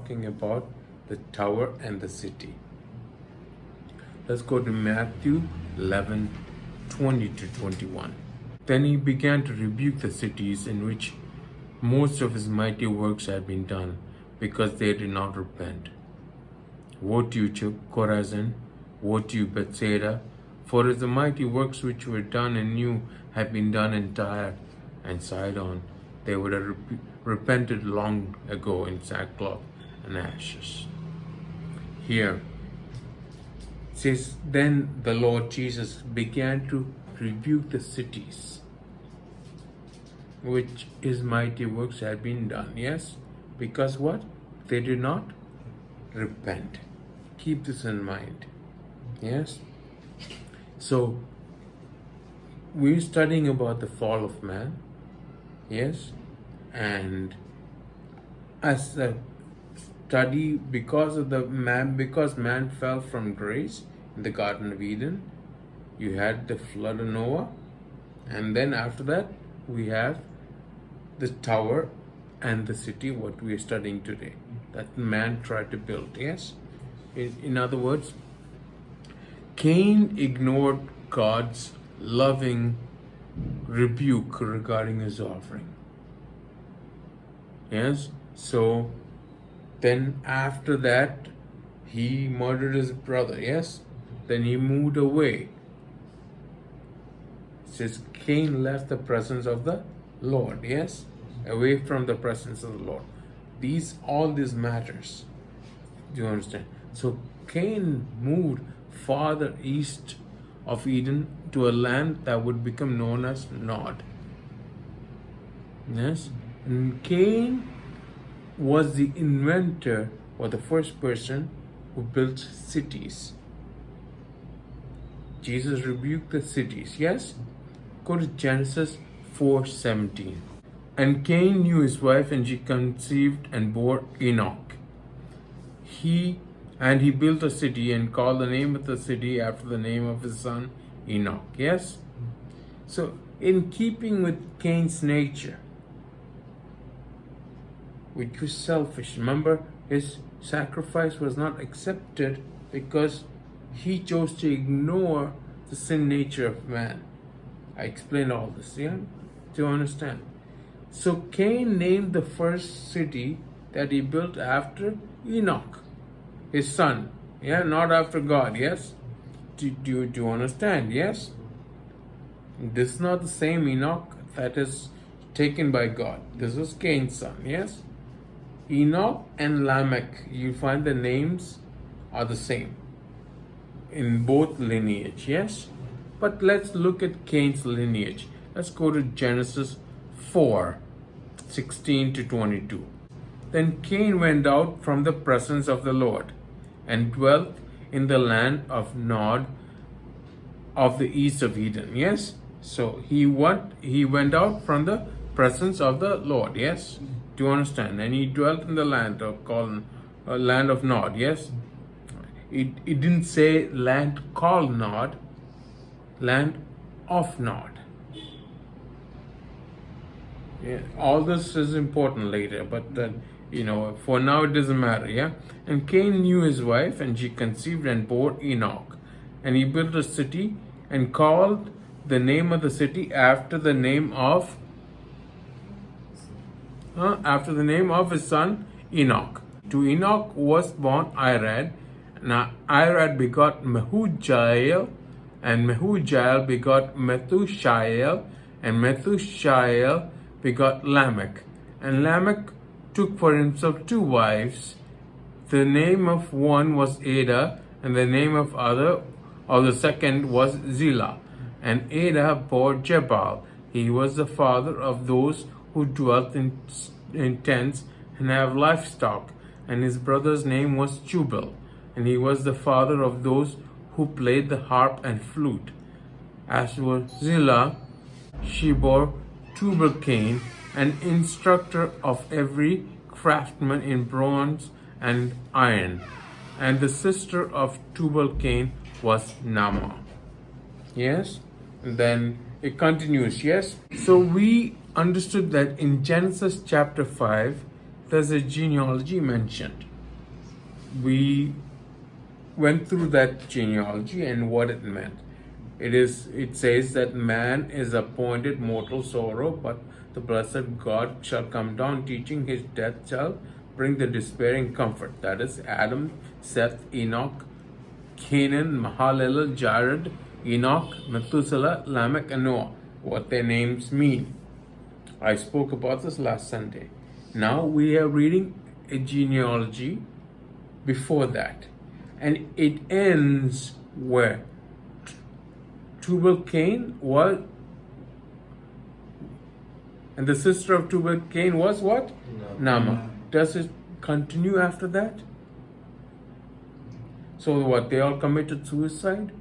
talking about the tower and the city. Let's go to Matthew 11:20 to 21. Then he began to rebuke the cities in which most of his mighty works had been done, because they did not repent. Woe to you, Chorazin! Woe to you, Bethsaida! For if the mighty works which were done in you had been done in Tyre and Sidon, they would have repented long ago in sackcloth and ashes. Here it says, then the Lord Jesus began to rebuke the cities which his mighty works had been done. Yes, because what? They did not repent. Keep this in mind. Yes. So we're studying about the fall of man. Yes. And as a study, because man fell from grace in the Garden of Eden, you had the flood of Noah, and then after that we have the tower and the city, what we are studying today, that man tried to build. Yes. In other words, Cain ignored God's loving rebuke regarding his offering. Yes. So then after that he murdered his brother. Yes. Then he moved away. It says Cain left the presence of the Lord. Yes. Away from the presence of the Lord. All these matters. Do you understand? So Cain moved farther east of Eden to a land that would become known as Nod. Yes. And Cain was the inventor, or the first person who built cities. Jesus rebuked the cities. Yes. Go to Genesis 4:17. And Cain knew his wife, and she conceived and bore Enoch. He built a city and called the name of the city after the name of his son Enoch. Yes. So in keeping with Cain's nature, which was selfish, remember, his sacrifice was not accepted because he chose to ignore the sin nature of man. I explained all this, yeah, to understand. So Cain named the first city that he built after Enoch, his son, yeah, not after God. Yes. Do you understand? Yes. This is not the same Enoch that is taken by God. This was Cain's son. Yes. Enoch and Lamech, you find the names are the same in both lineage. Yes. But let's look at Cain's lineage. Let's go to Genesis 4:16 to 22. Then Cain went out from the presence of the Lord and dwelt in the land of Nod of the east of Eden. Yes. So he went out from the presence of the Lord. Yes. Do you understand? And he dwelt in the land land of Nod. Yes. It didn't say land called Nod, land of Nod. Yeah, all this is important later, but for now it doesn't matter. Yeah. And Cain knew his wife, and she conceived and bore Enoch. And he built a city and called the name of the city after the name of his son Enoch. To Enoch was born Irad. Now Irad begot Mehujael, and Mehujael begot Methushael, and Methushael begot Lamech. And Lamech took for himself two wives. The name of one was Ada, and the name of the second was Zillah. And Ada bore Jebal. He was the father of those who dwelt in tents and have livestock. And his brother's name was Jubal, and he was the father of those who played the harp and flute. As for Zillah, she bore Tubal-Cain, an instructor of every craftsman in bronze and iron. And the sister of Tubal-Cain was Naamah. Yes? And then it continues. Yes? So we understood that in Genesis chapter 5, there's a genealogy mentioned. we went through that genealogy and what it meant. It says that man is appointed mortal sorrow, but the blessed God shall come down, teaching his death shall bring the despairing comfort. That is Adam, Seth, Enoch, Canaan, Mahalalel, Jared, Enoch, Methuselah, Lamech, and Noah. What their names mean. I spoke about this last Sunday. Now we are reading a genealogy before that. And it ends where? Tubal-Cain was, and the sister of Tubal-Cain was what? Nama. Does it continue after that? So what, they all committed suicide?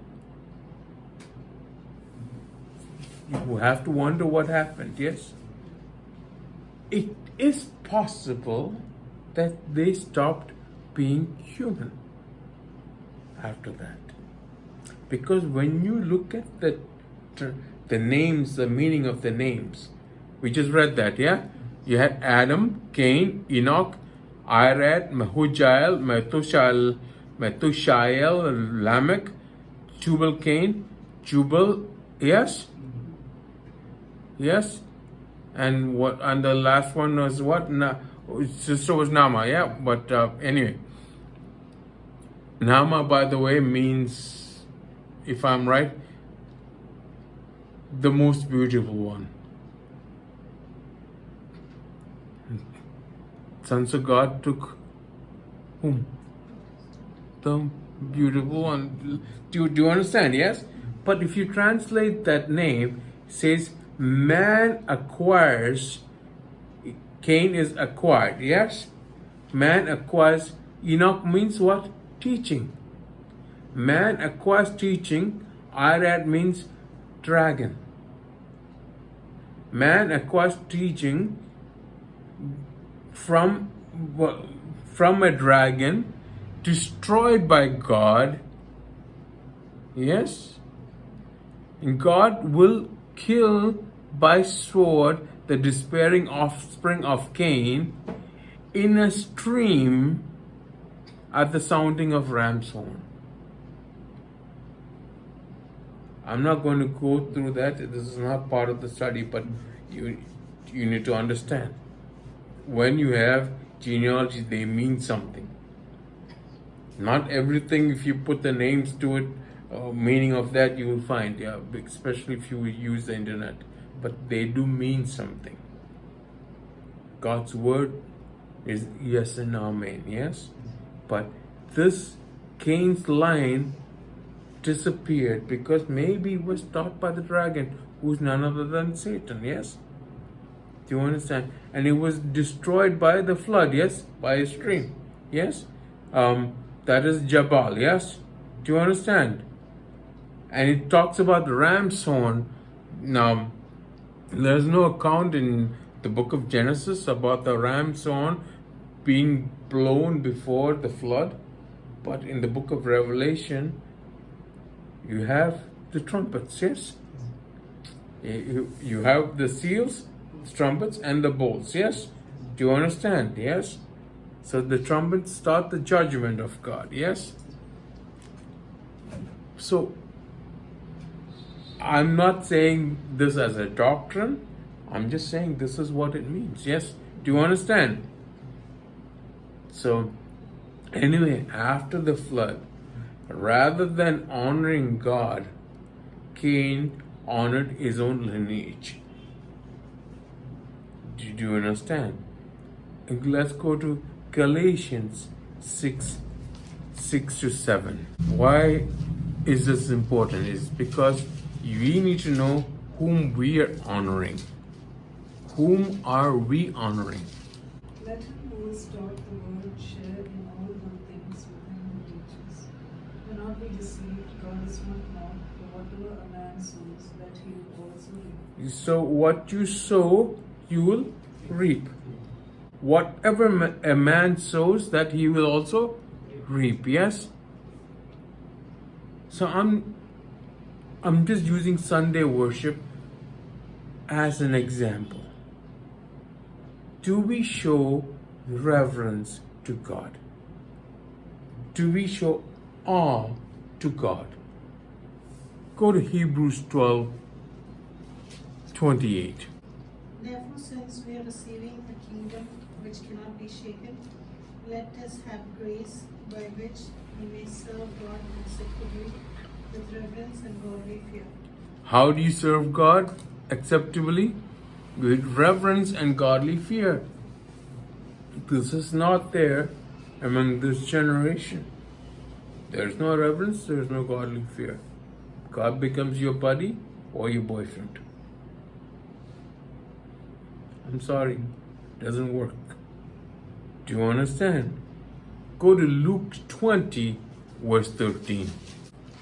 You have to wonder what happened, yes? It is possible that they stopped being human after that. Because when you look at the names, the meaning of the names, we just read that, yeah? You had Adam, Cain, Enoch, Irad, Mehujael, Methushael, Lamech, Tubal-Cain, Jubal, yes? Yes? And what? And the last one was what? Sister was Nama, yeah? But anyway. Nama, by the way, means, if I'm right, the most beautiful one. Sons of God took whom? The beautiful one. Do you understand? Yes? But if you translate that name, it says, man acquires, Cain is acquired, yes? Man acquires, Enoch means what? Teaching. Man acquires teaching. Irad means dragon. Man acquires teaching from a dragon destroyed by God. Yes? And God will kill by sword the despairing offspring of Cain in a stream at the sounding of ram's horn. I'm not going to go through that. This is not part of the study, but you need to understand. When you have genealogy, they mean something. Not everything, if you put the names to it, meaning of that you will find, yeah, especially if you use the internet. But they do mean something. God's word is yes and amen, yes? But this Cain's line disappeared because maybe it was taught by the dragon, who's none other than Satan, yes? Do you understand? And it was destroyed by the flood, yes? By a stream, yes? That is Jabal, yes? Do you understand? And it talks about the ram's horn. Now, there's no account in the book of Genesis about the ram's horn being blown before the flood. But in the book of Revelation, you have the trumpets, yes? You have the seals, trumpets, and the bowls, yes? Do you understand? Yes? So the trumpets start the judgment of God, yes? So, I'm not saying this as a doctrine. I'm just saying this is what it means, yes? Do you understand? So, anyway, after the flood, rather than honoring God, Cain honored his own lineage. Do you understand? Let's go to Galatians 6:6-7. Why is this important? It's because we need to know whom we are honoring. Whom are we honoring? Let him who is taught the word share in all good things with him who teaches. Do not be deceived, God is not mocked, for whatever a man sows, that he will also reap. So what you sow, you will reap. Whatever a man sows, that he will also reap, yes? So I'm just using Sunday worship as an example. Do we show reverence to God? do we show awe to God? Go to Hebrews 12:28. Therefore, since we are receiving a kingdom which cannot be shaken, let us have grace by which we may serve God acceptably with reverence and godly fear. How do you serve God acceptably? With reverence and godly fear. This is not there among this generation. There is no reverence, there is no godly fear. God becomes your buddy or your boyfriend. I'm sorry, doesn't work. Do you understand? Go to Luke 20, verse 13.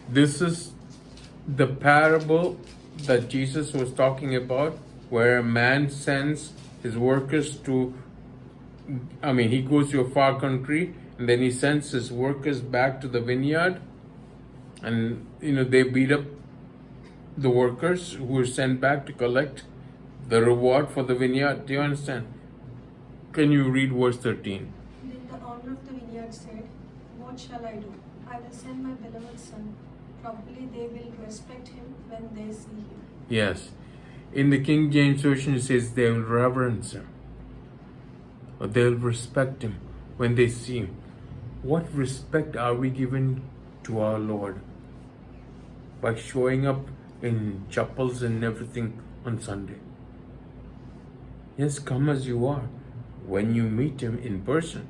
This is the parable that Jesus was talking about, where a man sends his workers he goes to a far country and then he sends his workers back to the vineyard, and they beat up the workers who were sent back to collect the reward for the vineyard. Do you understand? Can you read verse 13? Then the owner of the vineyard said, "What shall I do? I will send my beloved son. Probably they will respect him when they see him." Yes. In the King James Version it says they will reverence him, or they'll respect him when they see him. What respect are we giving to our Lord? By showing up in chapels and everything on Sunday. Yes, come as you are when you meet him in person.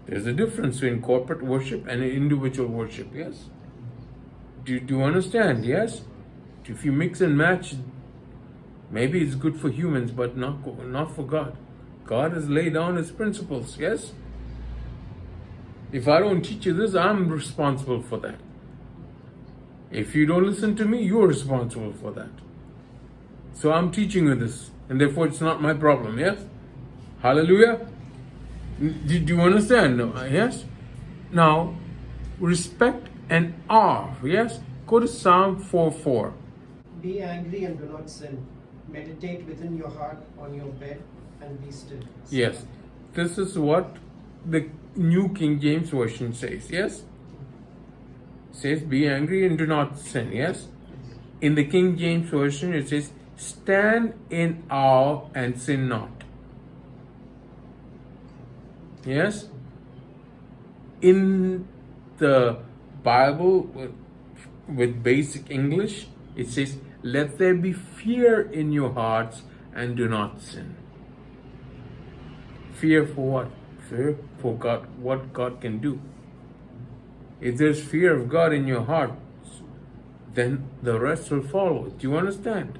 There's a difference between corporate worship and individual worship, yes? Do you understand? Yes? If you mix and match, maybe it's good for humans, but not for God. God has laid down his principles, yes? If I don't teach you this, I'm responsible for that. If you don't listen to me, you're responsible for that. So I'm teaching you this, and therefore it's not my problem, yes? Hallelujah? Did you understand? Yes? Now, respect and awe, yes? Go to Psalm 4:4. Be angry and do not sin. Meditate within your heart on your bed and be still. Yes, this is what the New King James Version says, yes? Says, be angry and do not sin, yes? In the King James Version it says, stand in awe and sin not. Yes? In the Bible, with basic English, it says, let there be fear in your hearts and do not sin. Fear for what? Fear for God, what God can do. If there's fear of God in your heart, then the rest will follow. Do you understand?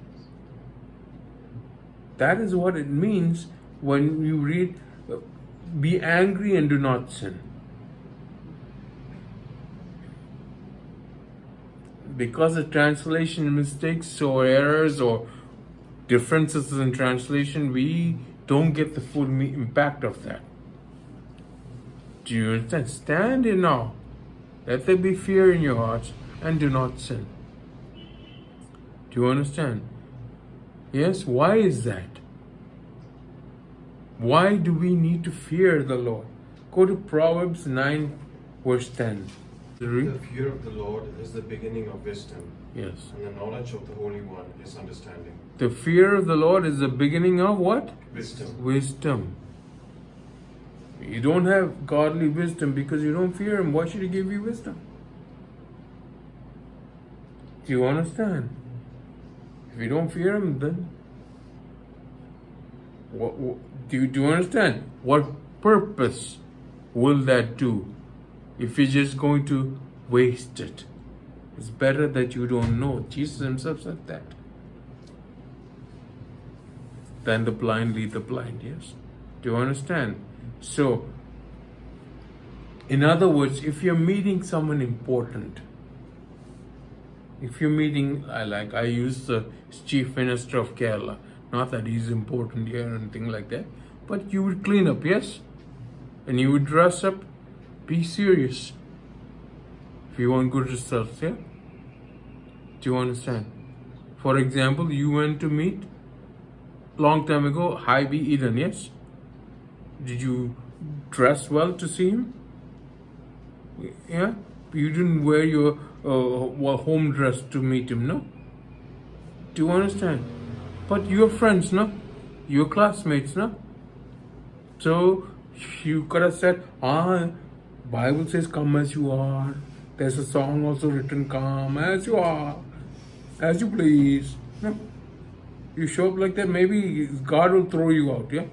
That is what it means when you read, be angry and do not sin. Because of translation mistakes or errors or differences in translation, we don't get the full impact of that. Do you understand? Stand in awe. Let there be fear in your hearts and do not sin. Do you understand? Yes, why is that? Why do we need to fear the Lord? Go to Proverbs 9, verse 10. The fear of the Lord is the beginning of wisdom. Yes. And the knowledge of the Holy One is understanding. The fear of the Lord is the beginning of what? Wisdom. Wisdom. You don't have godly wisdom because you don't fear Him. Why should He give you wisdom? Do you understand? If you don't fear Him, then do you understand? What purpose will that do if you're just going to waste it? It's better that you don't know. Jesus Himself said that. Then the blind lead the blind, yes? Do you understand? So, in other words, if you're meeting someone important, if you're meeting, I use the Chief Minister of Kerala, not that he's important here or anything like that, but you would clean up, yes? And you would dress up, be serious. If you want good results, yeah? Do you understand? For example, you went to meet long time ago, High B Eden, yes? Did you dress well to see him? Yeah? You didn't wear your home dress to meet him, no? Do you understand? But you're friends, no? You're classmates, no? So you could have said, Bible says come as you are. There's a song also written, come as you are, as you please. No? You show up like that, maybe God will throw you out, yeah?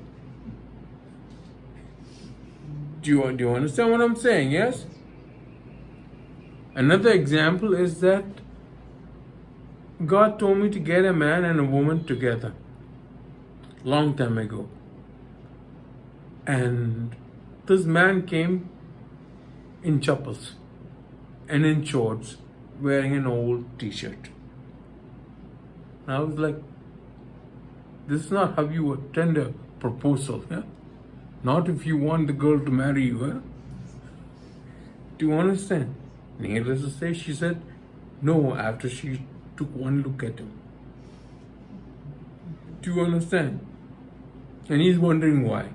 Do you understand what I'm saying? Yes? Another example is that God told me to get a man and a woman together long time ago. And this man came in chappals and in shorts, wearing an old t-shirt. And I was like, this is not how you attend a proposal, yeah? Not if you want the girl to marry you, huh? Do you understand? Needless to say, she said no after she took one look at him. Do you understand? And he's wondering why.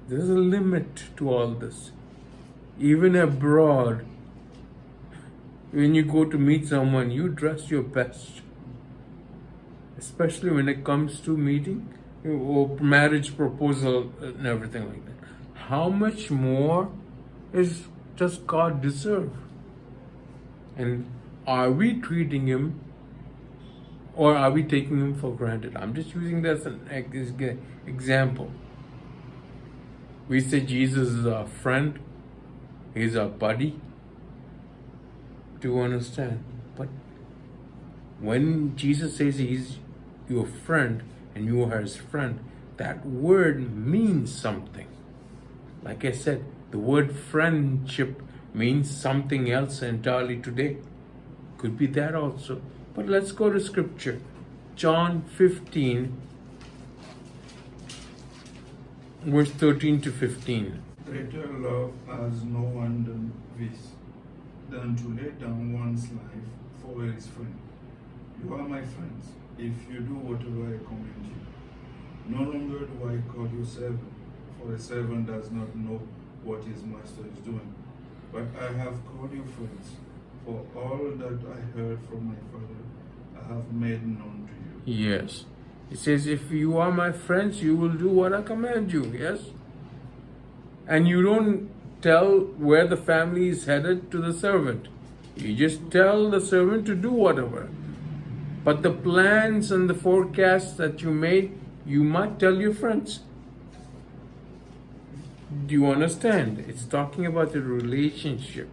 There's a limit to all this. Even abroad, when you go to meet someone, you dress your best. Especially when it comes to meeting or marriage proposal and everything like that. How much more does God deserve? And are we treating him or are we taking him for granted? I'm just using that as an example. We say Jesus is our friend, he's our buddy. Do you understand? But when Jesus says he's your friend and you are his friend, that word means something. Like I said, the word friendship means something else entirely today. Could be that also. But let's go to scripture. John 15, verse 13 to 15. Greater love has no one than this, than to lay down one's life for his friend. You are my friends, if you do whatever I command you. No longer do I call you servant, for a servant does not know what his master is doing. But I have called you friends, for all that I heard from my Father I have made known to you. Yes. It says, if you are my friends, you will do what I command you. Yes? And you don't tell where the family is headed to the servant. You just tell the servant to do whatever. But the plans and the forecasts that you made, you might tell your friends. Do you understand? It's talking about the relationship.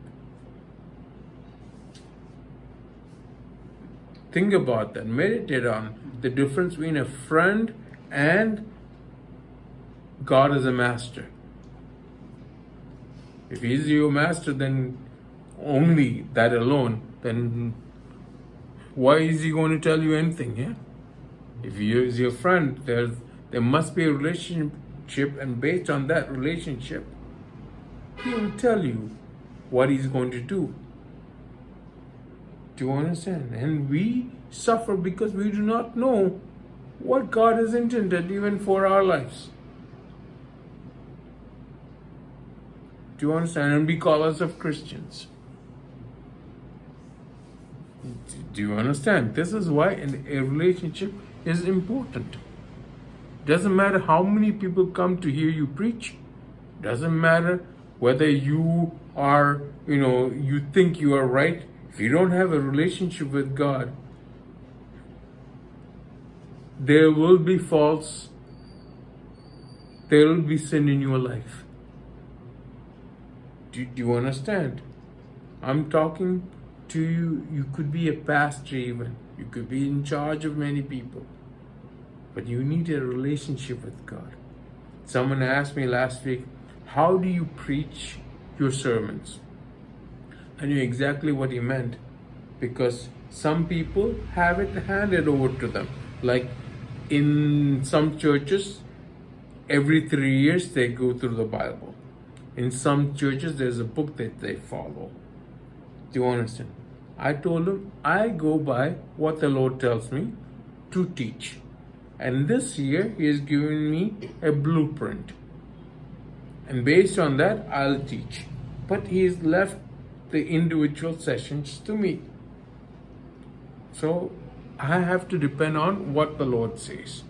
Think about that. Meditate on the difference between a friend and God as a master. If he's your master, then only that alone, then why is he going to tell you anything? Yeah? If he is your friend, there must be a relationship, and based on that relationship, he will tell you what he's going to do. Do you understand? And we suffer because we do not know what God has intended even for our lives. Do you understand? And we call ourselves Christians. Do you understand? This is why a relationship is important. Doesn't matter how many people come to hear you preach. Doesn't matter whether you are, you think you are right. If you don't have a relationship with God, there will be faults. There will be sin in your life. Do you understand? I'm talking to you. You could be a pastor even. You could be in charge of many people. But you need a relationship with God. Someone asked me last week, how do you preach your sermons? I knew exactly what he meant, because some people have it handed over to them. Like in some churches, every 3 years they go through the Bible. In some churches, there's a book that they follow. Do you understand? I told him, I go by what the Lord tells me to teach. And this year, He has given me a blueprint. and based on that, I'll teach. But he's left the individual sessions to me. So I have to depend on what the Lord says.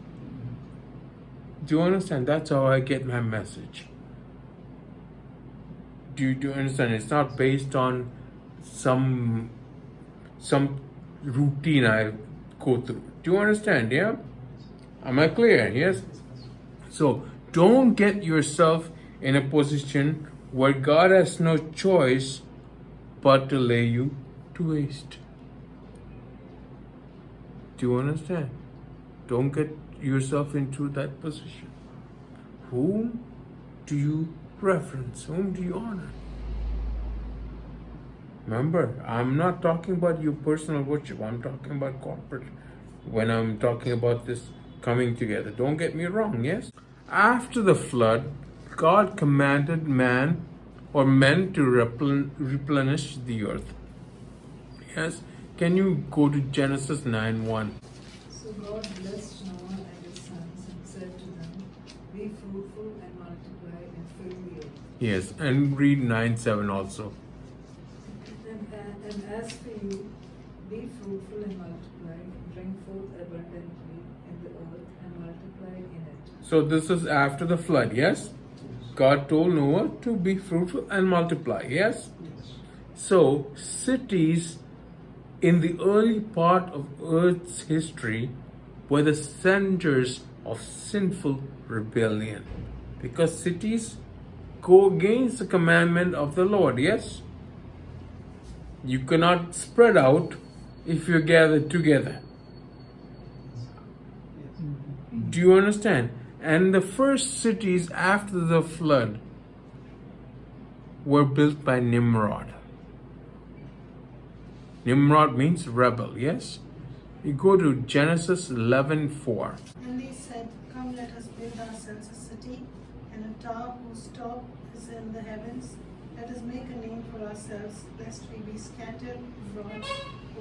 Do you understand? That's how I get my message. Do you understand? It's not based on some routine I go through. Do you understand? Yeah? Am I clear? Yes? So don't get yourself in a position where God has no choice but to lay you to waste. Do you understand? Don't get yourself into that position. Whom do you reverence? Whom do you honor? Remember, I'm not talking about your personal worship. I'm talking about corporate when I'm talking about this coming together. Don't get me wrong, yes? After the flood, God commanded men to replenish the earth. Yes? Can you go to Genesis 9:1? So God blessed Noah and his sons and said to them, be fruitful and multiply and fill the earth. Yes, and read 9:7 also. And as for you, be fruitful and multiply, bring forth abundantly in the earth and multiply in it. So this is after the flood, yes? God told Noah to be fruitful and multiply, yes? So cities in the early part of Earth's history were the centers of sinful rebellion. Because cities go against the commandment of the Lord, yes? You cannot spread out if you're gathered together. Do you understand? And the first cities after the flood were built by Nimrod. Nimrod means rebel, yes? You go to Genesis 11:4. And they said, come, let us build ourselves a city, and a tower whose top is in the heavens. Let us make a name for ourselves, lest we be scattered abroad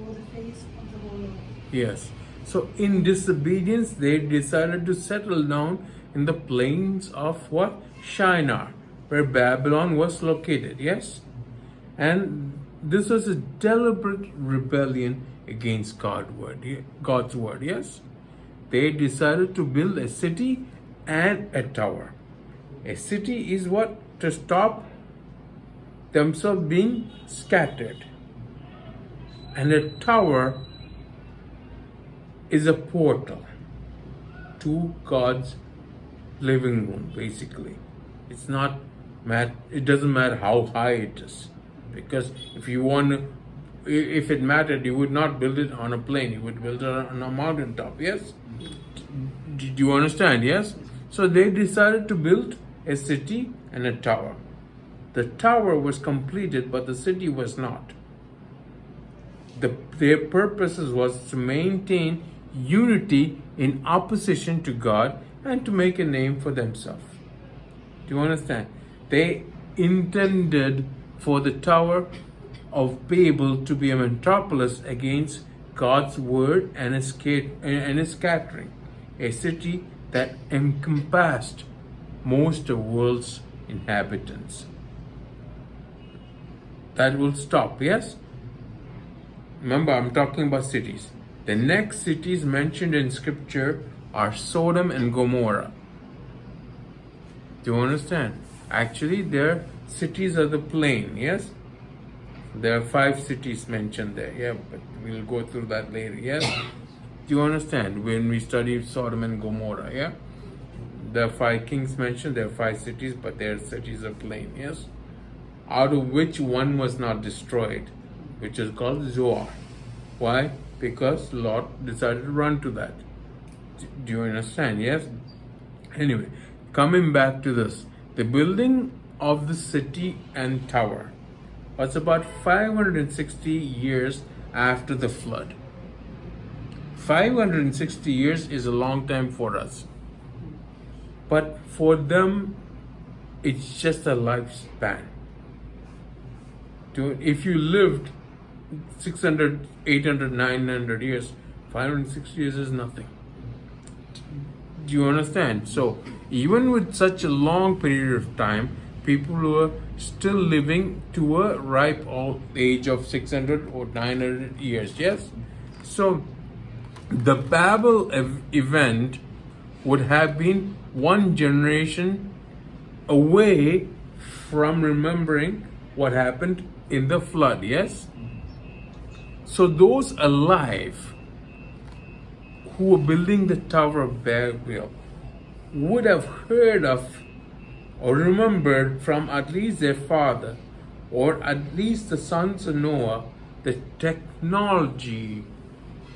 over the face of the whole earth. Yes. So in disobedience, they decided to settle down in the plains of what? Shinar, where Babylon was located, yes? And this was a deliberate rebellion against God's word, yes? They decided to build a city and a tower. A city is what? To stop themselves being scattered. And a tower is a portal to God's living room, basically. It doesn't matter how high it is. Because if it mattered, you would not build it on a plain, you would build it on a mountaintop, yes? Do you understand, yes? So they decided to build a city and a tower. The tower was completed, but the city was not. Their purpose was to maintain unity in opposition to God and to make a name for themselves. Do you understand? They intended for the Tower of Babel to be a metropolis against God's word and his scattering, a city that encompassed most of the world's inhabitants. That will stop, yes? Remember, I'm talking about cities. The next cities mentioned in scripture are Sodom and Gomorrah. Do you understand? Actually, their cities are the plain, yes? There are 5 cities mentioned there, yeah, but we'll go through that later, yes? Do you understand? When we study Sodom and Gomorrah, yeah? There are 5 kings mentioned, there are 5 cities, but their cities are plain, yes? Out of which one was not destroyed, which is called Zoar. Why? Because Lot decided to run to that. Do you understand? Yes? Anyway, coming back to this. The building of the city and tower was about 560 years after the flood. 560 years is a long time for us. But for them, it's just a lifespan. If you lived 600, 800, 900 years, 560 years is nothing. Do you understand? So, even with such a long period of time, people who are still living to a ripe old age of 600 or 900 years. Yes? So the Babel event would have been one generation away from remembering what happened in the flood. Yes? So those alive who were building the Tower of Babel would have heard of or remembered from at least their father or at least the sons of Noah the technology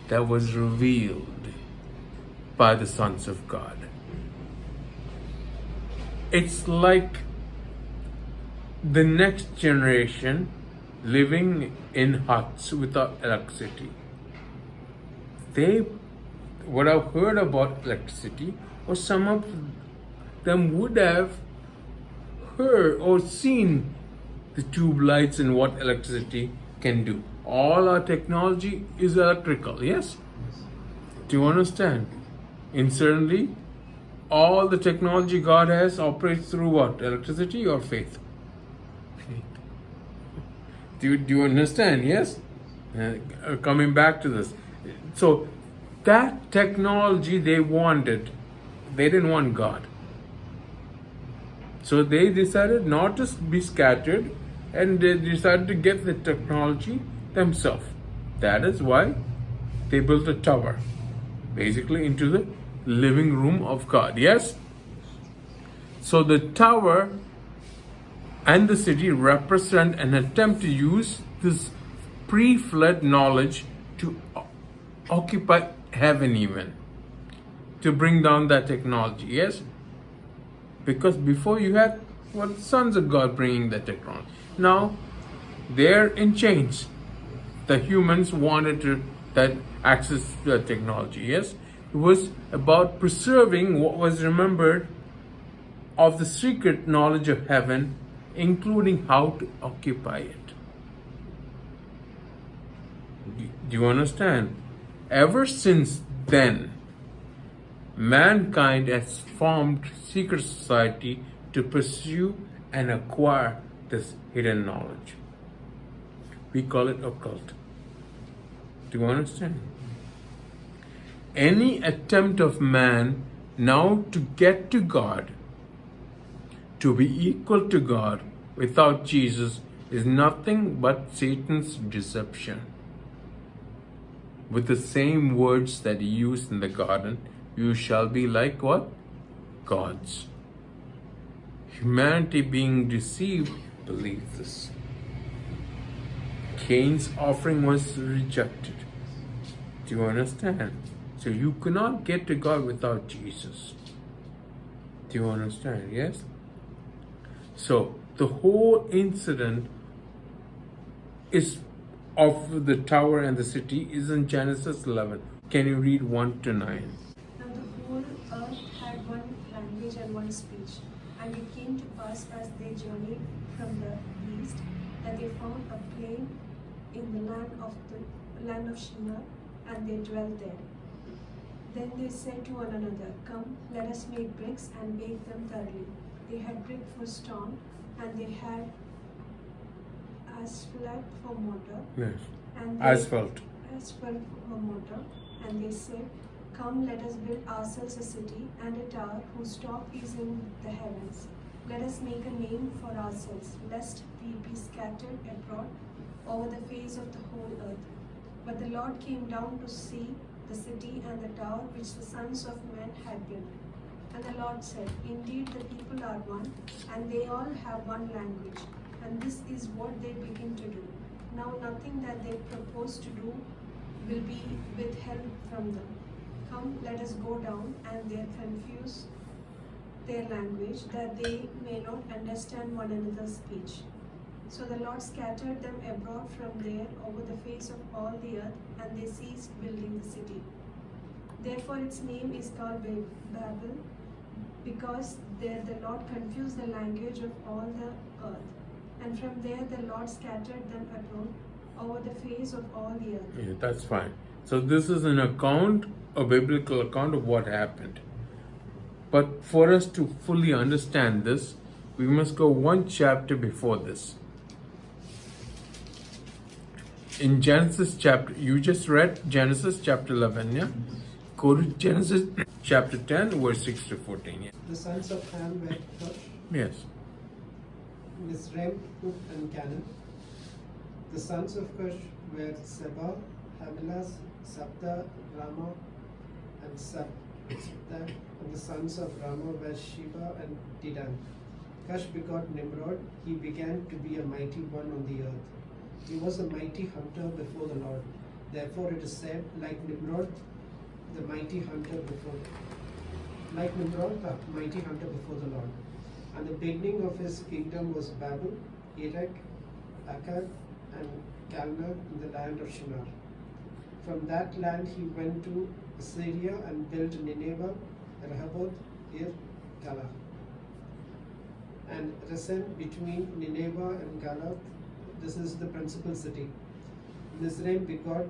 that was revealed by the sons of God. It's like the next generation living in huts without electricity. They would have heard about electricity, or some of them would have heard or seen the tube lights and what electricity can do. All our technology is electrical, yes? Do you understand? Certainly, all the technology God has operates through what? Electricity or faith? Faith. Do you understand? Yes? Coming back to this. So, that technology they wanted, they didn't want God. So they decided not to be scattered, and they decided to get the technology themselves. That is why they built a tower, basically into the living room of God. Yes? So the tower and the city represent an attempt to use this pre-flood knowledge to occupy heaven, even to bring down that technology. Yes? Because before you had what sons of God bringing the technology. Now they're in chains. The humans wanted to that access to the technology. Yes? It was about preserving what was remembered of the secret knowledge of heaven, including how to occupy it. Do you understand? Ever since then, mankind has formed secret society to pursue and acquire this hidden knowledge. We call it occult. Do you understand? Any attempt of man now to get to God, to be equal to God without Jesus, is nothing but Satan's deception. With the same words that he used in the garden, you shall be like what? Gods. Humanity being deceived believed this. Cain's offering was rejected. Do you understand? So you cannot get to God without Jesus. Do you understand? Yes? So the whole incident is of the tower and the city is in Genesis 11. Can you read 1 to 9? Now the whole earth had one language and one speech. And it came to pass as they journeyed from the east that they found a plain in the land of Shinar, and they dwelt there. Then they said to one another, Come, let us make bricks and bake them thoroughly. They had brick for stone, and they had asphalt for mortar. Yes. And Asphalt. For mortar. And they said, Come, let us build ourselves a city and a tower whose top is in the heavens. Let us make a name for ourselves, lest we be scattered abroad over the face of the whole earth. But the Lord came down to see the city and the tower which the sons of men had built. And the Lord said, Indeed, the people are one, and they all have one language. And this is what they begin to do. Now nothing that they propose to do will be withheld from them. Come, let us go down, and they confuse their language, that they may not understand one another's speech. So the Lord scattered them abroad from there over the face of all the earth, and they ceased building the city. Therefore its name is called Babel, because there the Lord confused the language of all the earth. And from there the Lord scattered them abroad over the face of all the earth. Yeah, that's fine. So this is an account, a biblical account of what happened. But for us to fully understand this, we must go one chapter before this. In Genesis chapter, you just read Genesis chapter 11, yeah? Go to Genesis chapter 10, verse 6 to 14. Yeah? The sons of Ham were Cush, Yes. Mizraim, Put, and Canaan. The sons of Cush were Seba, Havilah, Sabta, Ramah, and Sabta. And the sons of Ramah were Sheba and Dedan. Cush begot Nimrod. He began to be a mighty one on the earth. He was a mighty hunter before the Lord. Therefore it is said, like Nimrod, the mighty hunter before the Lord. And the beginning of his kingdom was Babel, Erech, Akkad, and Calneh in the land of Shinar. From that land he went to Assyria and built Nineveh, Rehoboth, Ir, Galah, and Resen between Nineveh and Galah. This is the principal city. Mizraim begot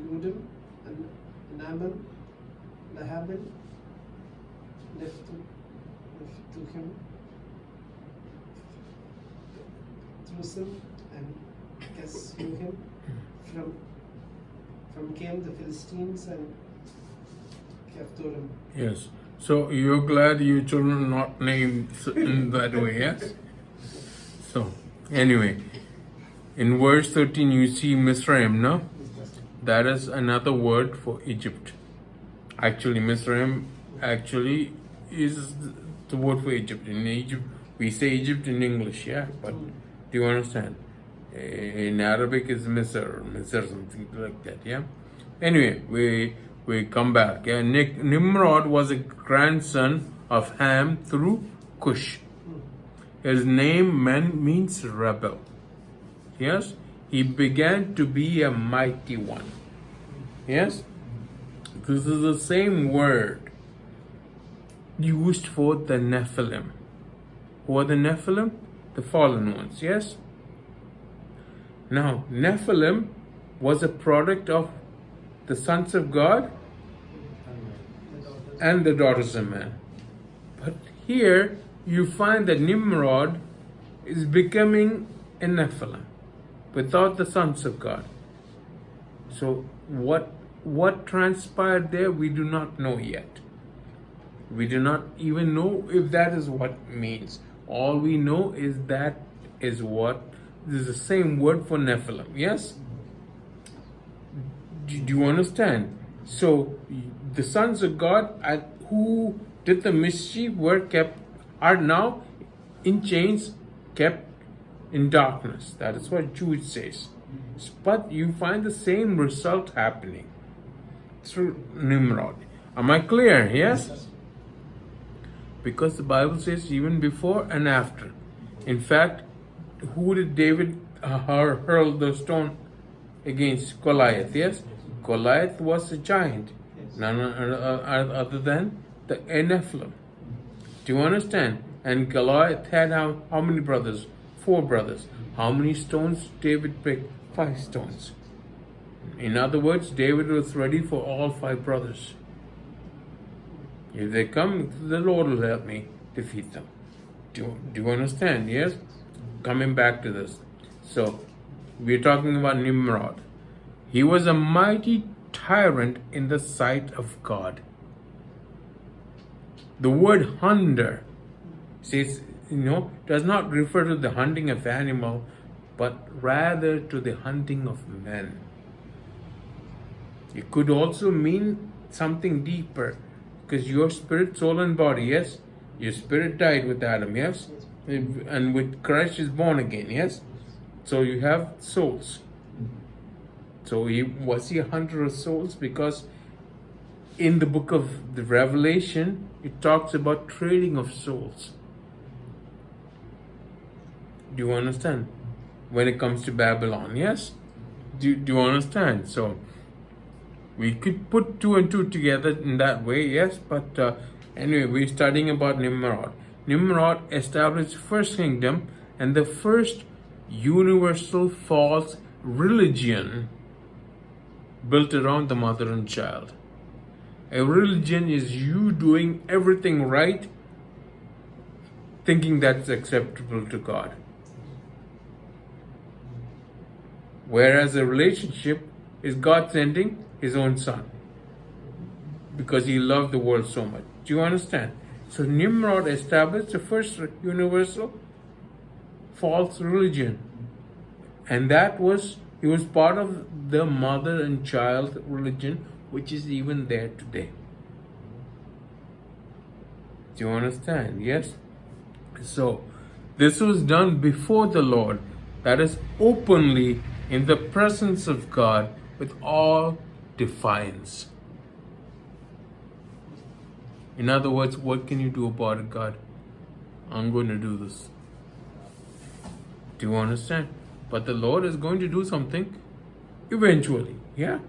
Ludim and Naaman, Lahaban, Nephthuhim, Trusim, and Casluhim. From came the Philistines and Caphtorim. Yes. So you're glad your children are not named in that way, yes? So, anyway, in verse 13 you see Mizraim, no? That is another word for Egypt. Actually, Mizraim actually is the word for Egypt. In Egypt, we say Egypt in English, yeah? But do you understand? In Arabic is Misr, something like that, yeah? Anyway, we come back. Yeah? Nimrod was a grandson of Ham through Cush. His name means rebel. Yes? He began to be a mighty one. Yes? This is the same word used for the Nephilim. Who are the Nephilim? The fallen ones, yes? Now, Nephilim was a product of the sons of God and the daughters of man. But here you find that Nimrod is becoming a Nephilim without the sons of God. So what transpired there, we do not know yet. We do not even know if that is what it means. All we know is that is what this is the same word for Nephilim. Yes? Do you understand? So the sons of God who did the mischief are now in chains, kept in darkness. That is what Jude says. But you find the same result happening through Nimrod. Am I clear? Yes? Because the Bible says even before and after. In fact, who did David hurl the stone against? Goliath, yes? Goliath was a giant, none other than the Nephilim. Do you understand? And Goliath had how many brothers? 4 brothers. How many stones David picked? 5 stones. In other words, David was ready for all 5 brothers. If they come, the Lord will help me defeat them. Do you understand? Yes? Coming back to this. So, we're talking about Nimrod. He was a mighty tyrant in the sight of God. The word hunter says, does not refer to the hunting of animal, but rather to the hunting of men. It could also mean something deeper, because your spirit, soul, and body, yes? Your spirit died with Adam, yes? And with Christ is born again, yes? So you have souls. So was he a hunter of souls? Because in the book of the Revelation, it talks about trading of souls. Do you understand? When it comes to Babylon, yes? Do you understand? So we could put 2 and 2 together in that way, yes? But anyway, we're studying about Nimrod. Nimrod established first kingdom and the first universal false religion built around the mother and child. A religion is you doing everything right thinking that's acceptable to God. Whereas a relationship is God sending His own Son because He loved the world so much. Do you understand? So Nimrod established the first universal false religion, and he was part of the mother and child religion, which is even there today. Do you understand? Yes? So this was done before the Lord, that is openly in the presence of God with all defiance. In other words, what can you do about it, God? I'm going to do this. Do you understand? But the Lord is going to do something eventually. Yeah?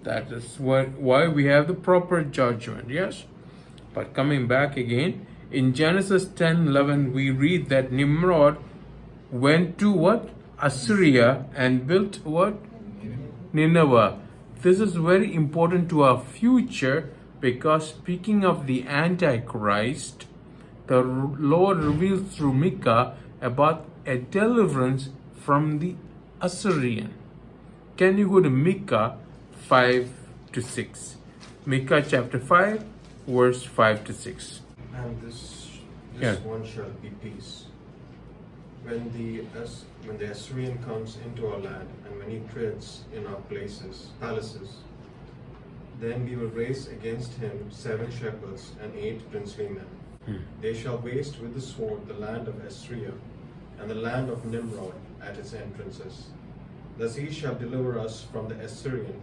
That is why we have the proper judgment. Yes? But coming back again, in Genesis 10:11, we read that Nimrod went to what? Assyria and built what? Nineveh. This is very important to our future, because speaking of the Antichrist, the Lord reveals through Micah about a deliverance from the Assyrian. Can you go to Micah 5-6? Micah chapter 5, verse 5-6. And this Yeah. one shall be peace. When the Assyrian comes into our land, and when he treads in our palaces, then we will raise against him 7 shepherds and 8 princely men. They shall waste with the sword the land of Assyria, and the land of Nimrod at its entrances. Thus he shall deliver us from the Assyrian,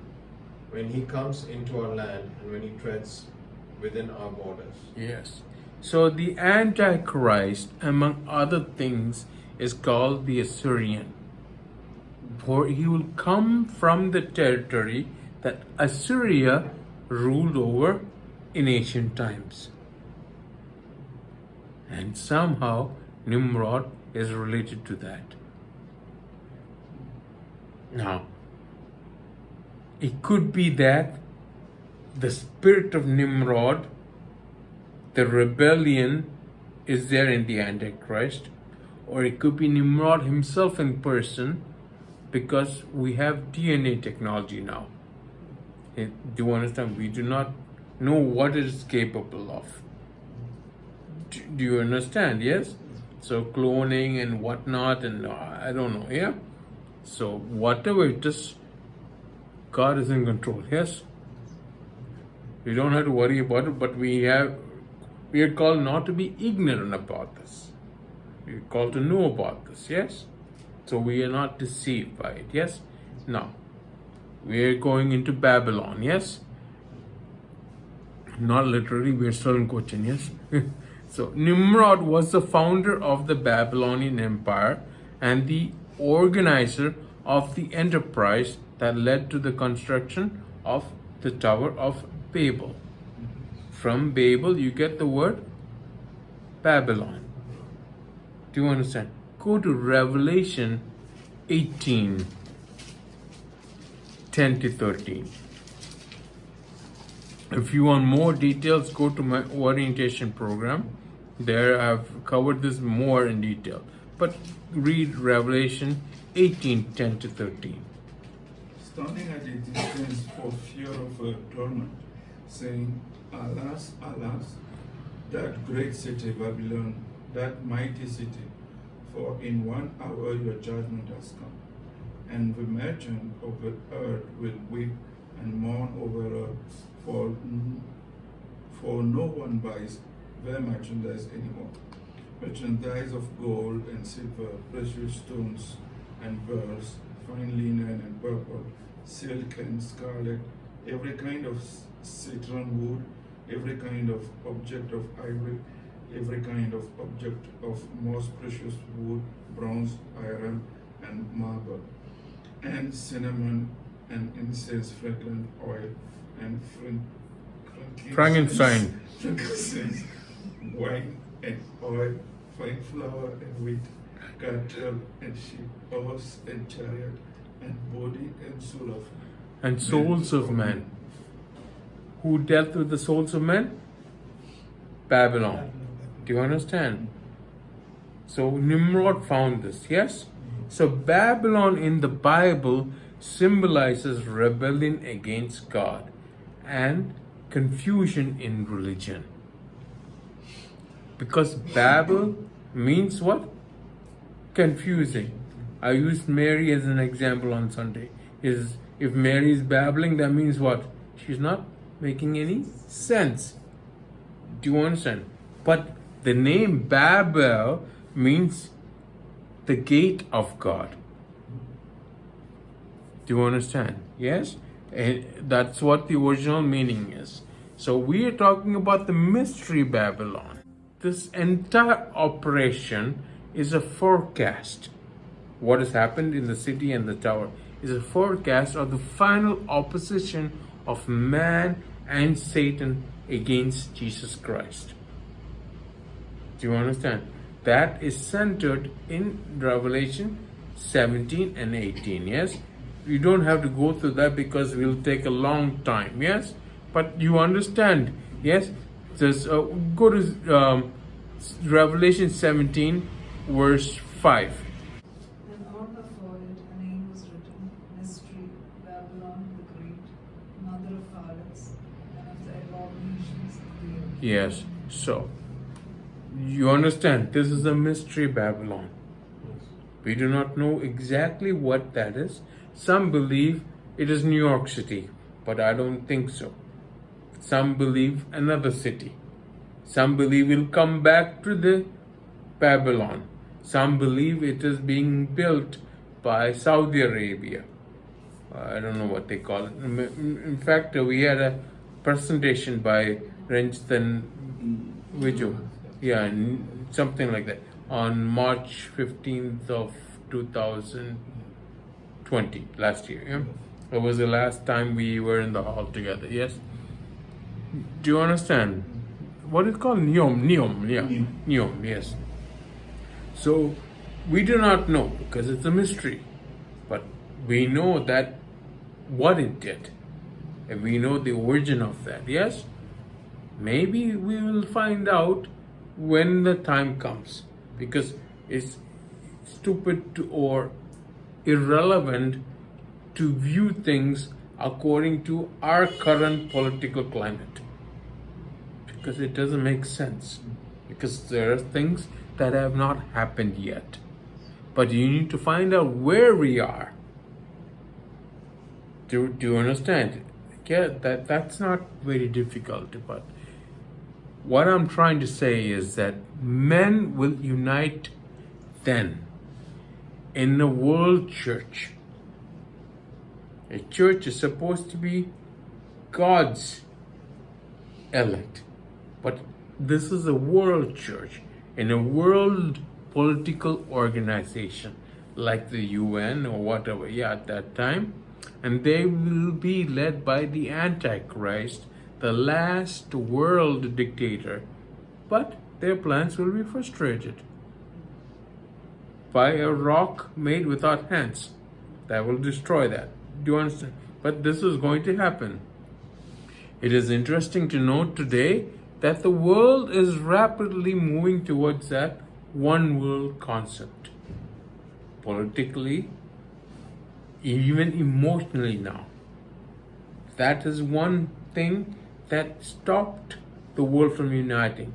when he comes into our land, and when he treads within our borders. Yes. So the Antichrist, among other things, is called the Assyrian. For he will come from the territory that Assyria ruled over in ancient times. And somehow Nimrod is related to that. Now, it could be that the spirit of Nimrod, the rebellion, is there in the Antichrist, or it could be Nimrod himself in person, because we have DNA technology now. Do you understand? We do not know what it is capable of. Do you understand? Yes? So cloning and whatnot, and I don't know, yeah? So whatever it is, God is in control, yes? We don't have to worry about it, but we are called not to be ignorant about this. We are called to know about this, yes? So we are not deceived by it, yes? Now, we are going into Babylon, yes? Not literally, we are still in Cochin, yes? So Nimrod was the founder of the Babylonian Empire and the organizer of the enterprise that led to the construction of the Tower of Babel. From Babel, you get the word Babylon. Do you understand? Go to Revelation 18, 10-13. If you want more details, go to my orientation program. There I've covered this more in detail. But read Revelation 18, 10-13. Standing at a distance for fear of a torment, saying, Alas, alas, that great city Babylon, that mighty city, for in 1 hour your judgment has come. And the merchant of the earth will weep and mourn over her, for no one buys their merchandise anymore. Merchandise of gold and silver, precious stones and pearls, fine linen and purple, silk and scarlet, every kind of citron wood, every kind of object of ivory, every kind of object of most precious wood, bronze, iron, and marble, and cinnamon and incense, fragrant oil, and Frankenstein. frankincense, wine and oil, fine flour and wheat, cattle and sheep, horse and chariot, and body and soul of And souls of men. Who dealt with the souls of men? Babylon. Do you understand? So Nimrod found this, yes? So Babylon in the Bible symbolizes rebellion against God and confusion in religion. Because Babel means what? Confusing. I used Mary as an example on Sunday. If Mary is babbling, that means what? She's not making any sense. Do you understand? But the name Babel means the gate of God. Do you understand? Yes? And that's what the original meaning is. So we are talking about the mystery Babylon. This entire operation is a forecast. What has happened in the city and the tower is a forecast of the final opposition of man and Satan against Jesus Christ. Do you understand? That is centered in Revelation 17 and 18. Yes? You don't have to go through that because it will take a long time. Yes? But you understand. Yes? Just go to Revelation 17 verse 5. And on the forehead a name was written, Mystery, Babylon the Great, mother of harlots, and of the abominations of the earth. Yes. So, you understand, this is a mystery Babylon. We do not know exactly what that is. Some believe it is New York City, but I don't think so. Some believe another city. Some believe it will come back to the Babylon. Some believe it is being built by Saudi Arabia. I don't know what they call it. In fact, we had a presentation by Ranjithan Viju. Yeah, something like that. On March 15th of 2020, last year. Yeah? That was the last time we were in the hall together, yes? Do you understand? What is it called? Neom, yeah. Neom, yes. So, we do not know because it's a mystery. But we know that what it did. And we know the origin of that, yes? Maybe we will find out when the time comes, because it's stupid or irrelevant to view things according to our current political climate, because it doesn't make sense, because there are things that have not happened yet, but you need to find out where we are. Do you understand? Yeah, that's not very difficult, but what I'm trying to say is that men will unite then in the world church. A church is supposed to be God's elect. But this is a world church in a world political organization like the UN or whatever, at that time. And they will be led by the Antichrist, the last world dictator, but their plans will be frustrated by a rock made without hands that will destroy that. Do you understand? But this is going to happen. It is interesting to note today that the world is rapidly moving towards that one world concept, politically, even emotionally now. That is one thing that stopped the world from uniting,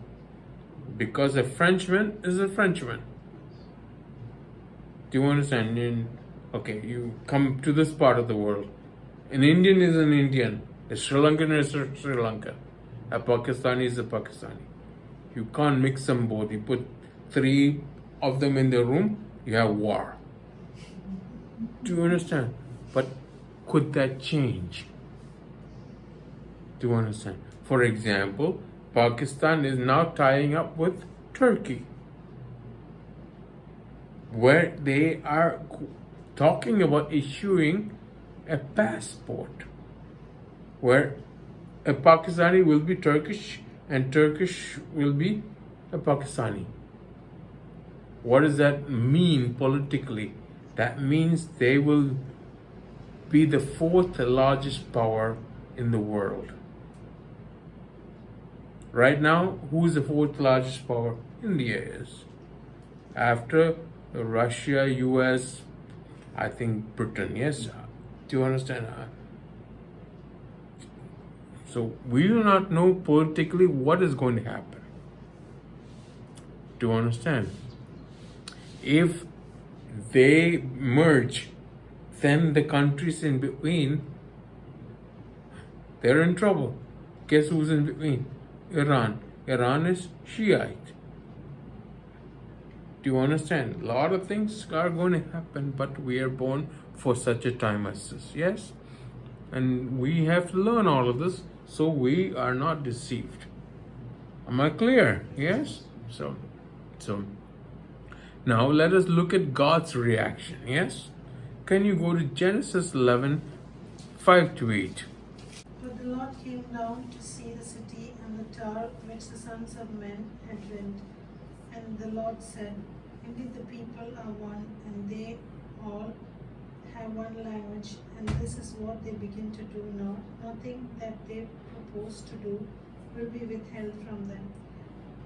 because a Frenchman is a Frenchman. Do you understand? You come to this part of the world. An Indian is an Indian. A Sri Lankan is a Sri Lankan. A Pakistani is a Pakistani. You can't mix them both. You put 3 of them in the room, you have war. Do you understand? But could that change? Do you understand? For example, Pakistan is now tying up with Turkey, where they are talking about issuing a passport where a Pakistani will be Turkish and Turkish will be a Pakistani. What does that mean politically? That means they will be the 4th largest power in the world. Right now, who is the 4th largest power? India is. after Russia, US, I think Britain. Yes, do you understand? So we do not know politically what is going to happen. Do you understand? If they merge, then the countries in between, they're in trouble. Guess who's in between? Iran. Iran is Shiite. Do you understand? A lot of things are going to happen, but we are born for such a time as this. Yes? And we have to learn all of this so we are not deceived. Am I clear? Yes? So now let us look at God's reaction. Yes? Can you go to Genesis 11, 5 to 8? But the Lord came down to see the city and the tower which the sons of men had built. And the Lord said, Indeed the people are one, and they all have one language, and this is what they begin to do now. Nothing that they propose to do will be withheld from them.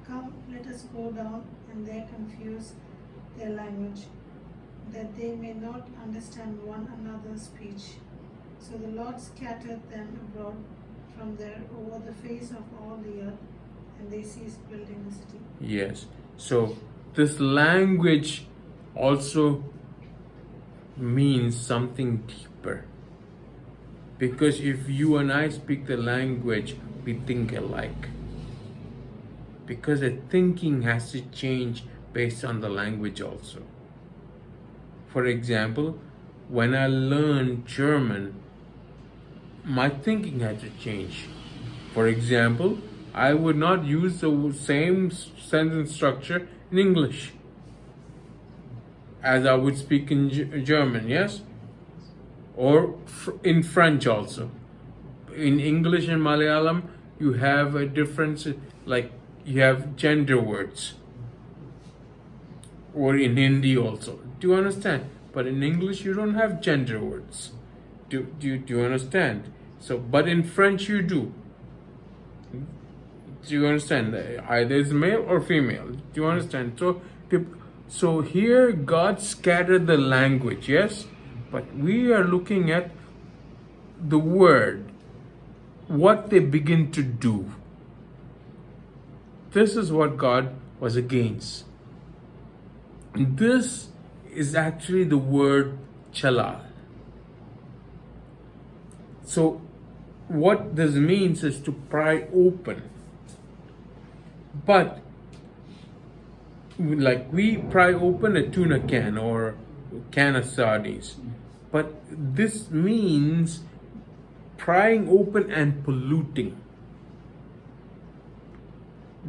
Come, let us go down and there confuse their language, that they may not understand one another's speech. So the Lord scattered them abroad from there over the face of all the earth, and they ceased building the city. Yes. So this language also means something deeper. Because if you and I speak the language, we think alike. Because the thinking has to change based on the language also. For example, when I learned German, my thinking had to change. For example, I would not use the same sentence structure in English as I would speak in German, yes? Or in French also. In English and Malayalam, you have a difference, like you have gender words. Or in Hindi also. Do you understand? But in English, you don't have gender words. Do you understand? So, but in French, you do. Do you understand? Either it's male or female. Do you understand? So here God scattered the language, yes? But we are looking at the word, what they begin to do. This is what God was against. This is actually the word chalal. So what this means is to pry open. But like we pry open a tuna can or a can of sardines. But this means prying open and polluting.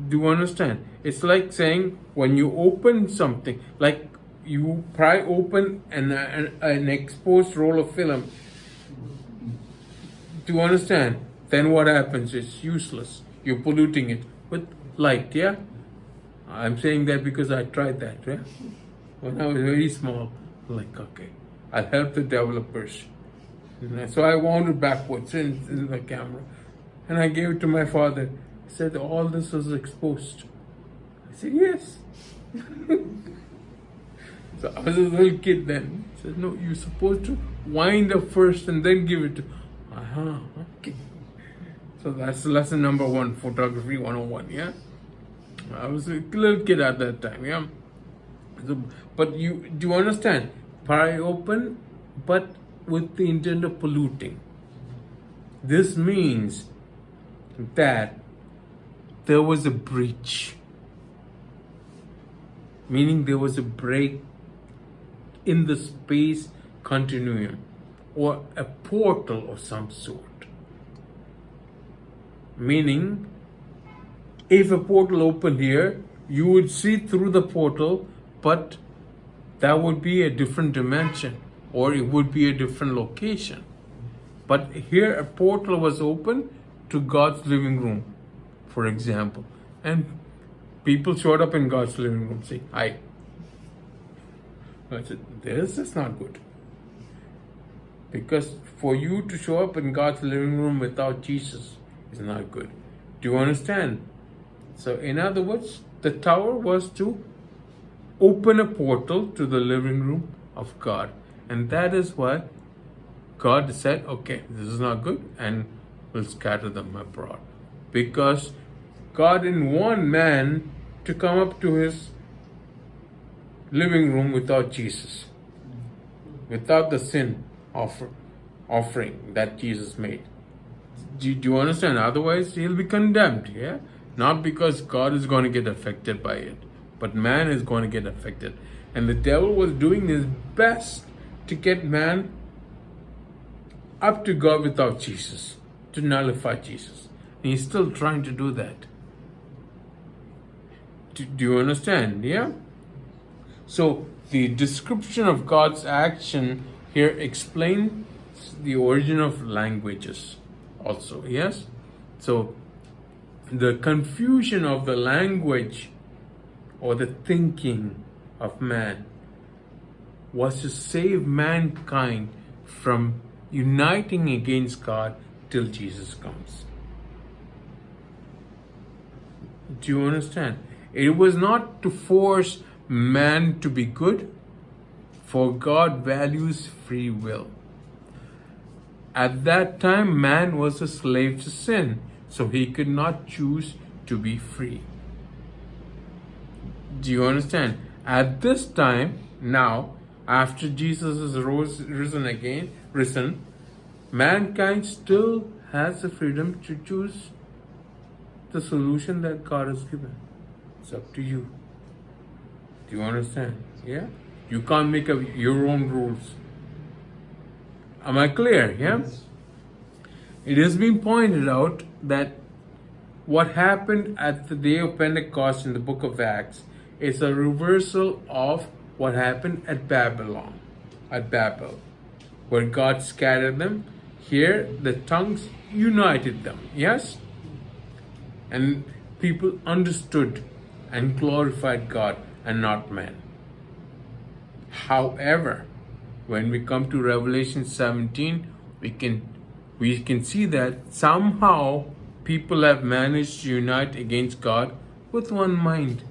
Do you understand? It's like saying when you open something, like you pry open an exposed roll of film. Do you understand? Then what happens? It's useless. You're polluting it with light, yeah? I'm saying that because I tried that, yeah? When I was very small, like, okay, I'll help the developers. So I wound it backwards in the camera. And I gave it to my father. He said, all this was exposed. I said, yes. So I was a little kid then. He said, no, you're supposed to wind up first and then give it to... Okay. So that's lesson number 1, photography 101, yeah? I was a little kid at that time, yeah? So, but do you understand? Pry open, but with the intent of polluting. This means that there was a breach. Meaning there was a break in the space continuum or a portal of some sort. Meaning, if a portal opened here, you would see through the portal, but that would be a different dimension or it would be a different location. But here a portal was open to God's living room, for example. And people showed up in God's living room saying, hi. I said, this is not good. Because for you to show up in God's living room without Jesus is not good. Do you understand? So in other words, the tower was to open a portal to the living room of God. And that is why God said, okay, this is not good, and will scatter them abroad. Because God didn't want man to come up to his living room without Jesus, without the sin offering that Jesus made. Do you understand? Otherwise, he'll be condemned, yeah? Not because God is going to get affected by it, but man is going to get affected. And the devil was doing his best to get man up to God without Jesus, to nullify Jesus. And he's still trying to do that. Do you understand? Yeah? So the description of God's action here explains the origin of languages also. Yes? So the confusion of the language or the thinking of man was to save mankind from uniting against God till Jesus comes. Do you understand? It was not to force man to be good, for God values free will. At that time, man was a slave to sin, so he could not choose to be free. Do you understand? At this time, now, after Jesus is risen, mankind still has the freedom to choose the solution that God has given. It's up to you. Do you understand? Yeah? You can't make up your own rules. Am I clear? Yeah? Yes. It has been pointed out that what happened at the day of Pentecost in the book of Acts is a reversal of what happened at Babel, where God scattered them. Here, the tongues united them. Yes? And people understood and glorified God and not man. However, when we come to Revelation 17, we can see that somehow people have managed to unite against God with one mind.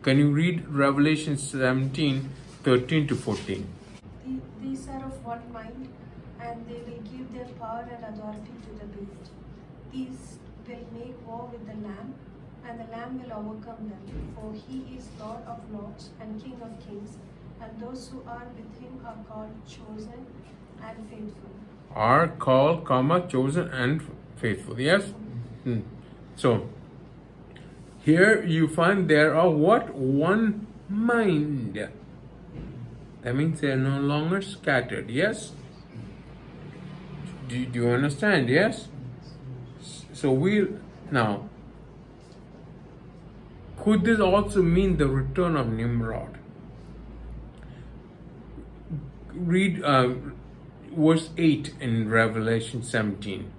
Can you read Revelation 17, 13 to 14? These are of one mind, and they will give their power and authority to the beast. These will make war with the Lamb, and the Lamb will overcome them, for he is Lord of lords and King of kings, and those who are with him are called, chosen, and faithful. Are called, chosen, and faithful. Yes? So, here you find there are what? One mind. That means they are no longer scattered. Yes? Do you understand? Yes? So now, could this also mean the return of Nimrod? Read verse 8 in Revelation 17.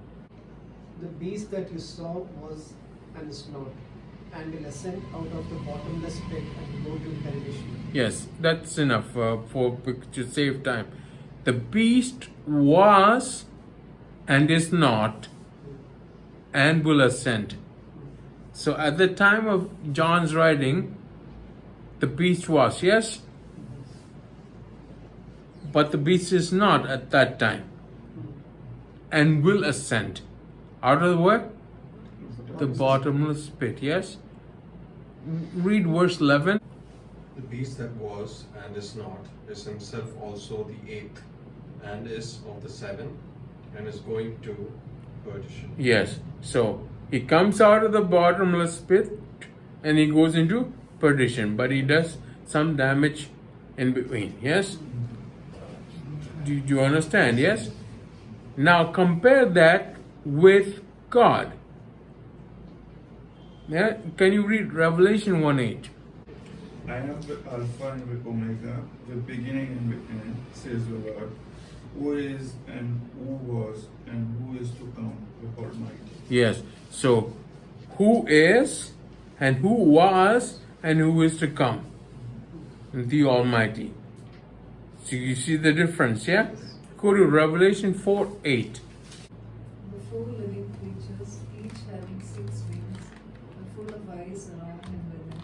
The beast that you saw was and is not, and will ascend out of the bottomless pit and go to perdition. Yes, that's enough to save time. The beast was and is not and will ascend. So at the time of John's writing, the beast was, yes? But the beast is not at that time and will ascend. Out of what? The bottomless pit, yes? Read verse 11. The beast that was and is not is himself also the eighth, and is of the seven, and is going to perdition. Yes, so he comes out of the bottomless pit and he goes into perdition, but he does some damage in between, yes? Do you understand? Yes? Now compare that with God. Yeah? Can you read Revelation 1:8? I am the Alpha and the Omega, the beginning and the end, says the Lord, who is and who was and who is to come, the Almighty. Yes. So, who is and who was and who is to come? The Almighty. So you see the difference, yeah? Go to Revelation 4:8. The four living creatures, each having 6 wings, are full of eyes around and within,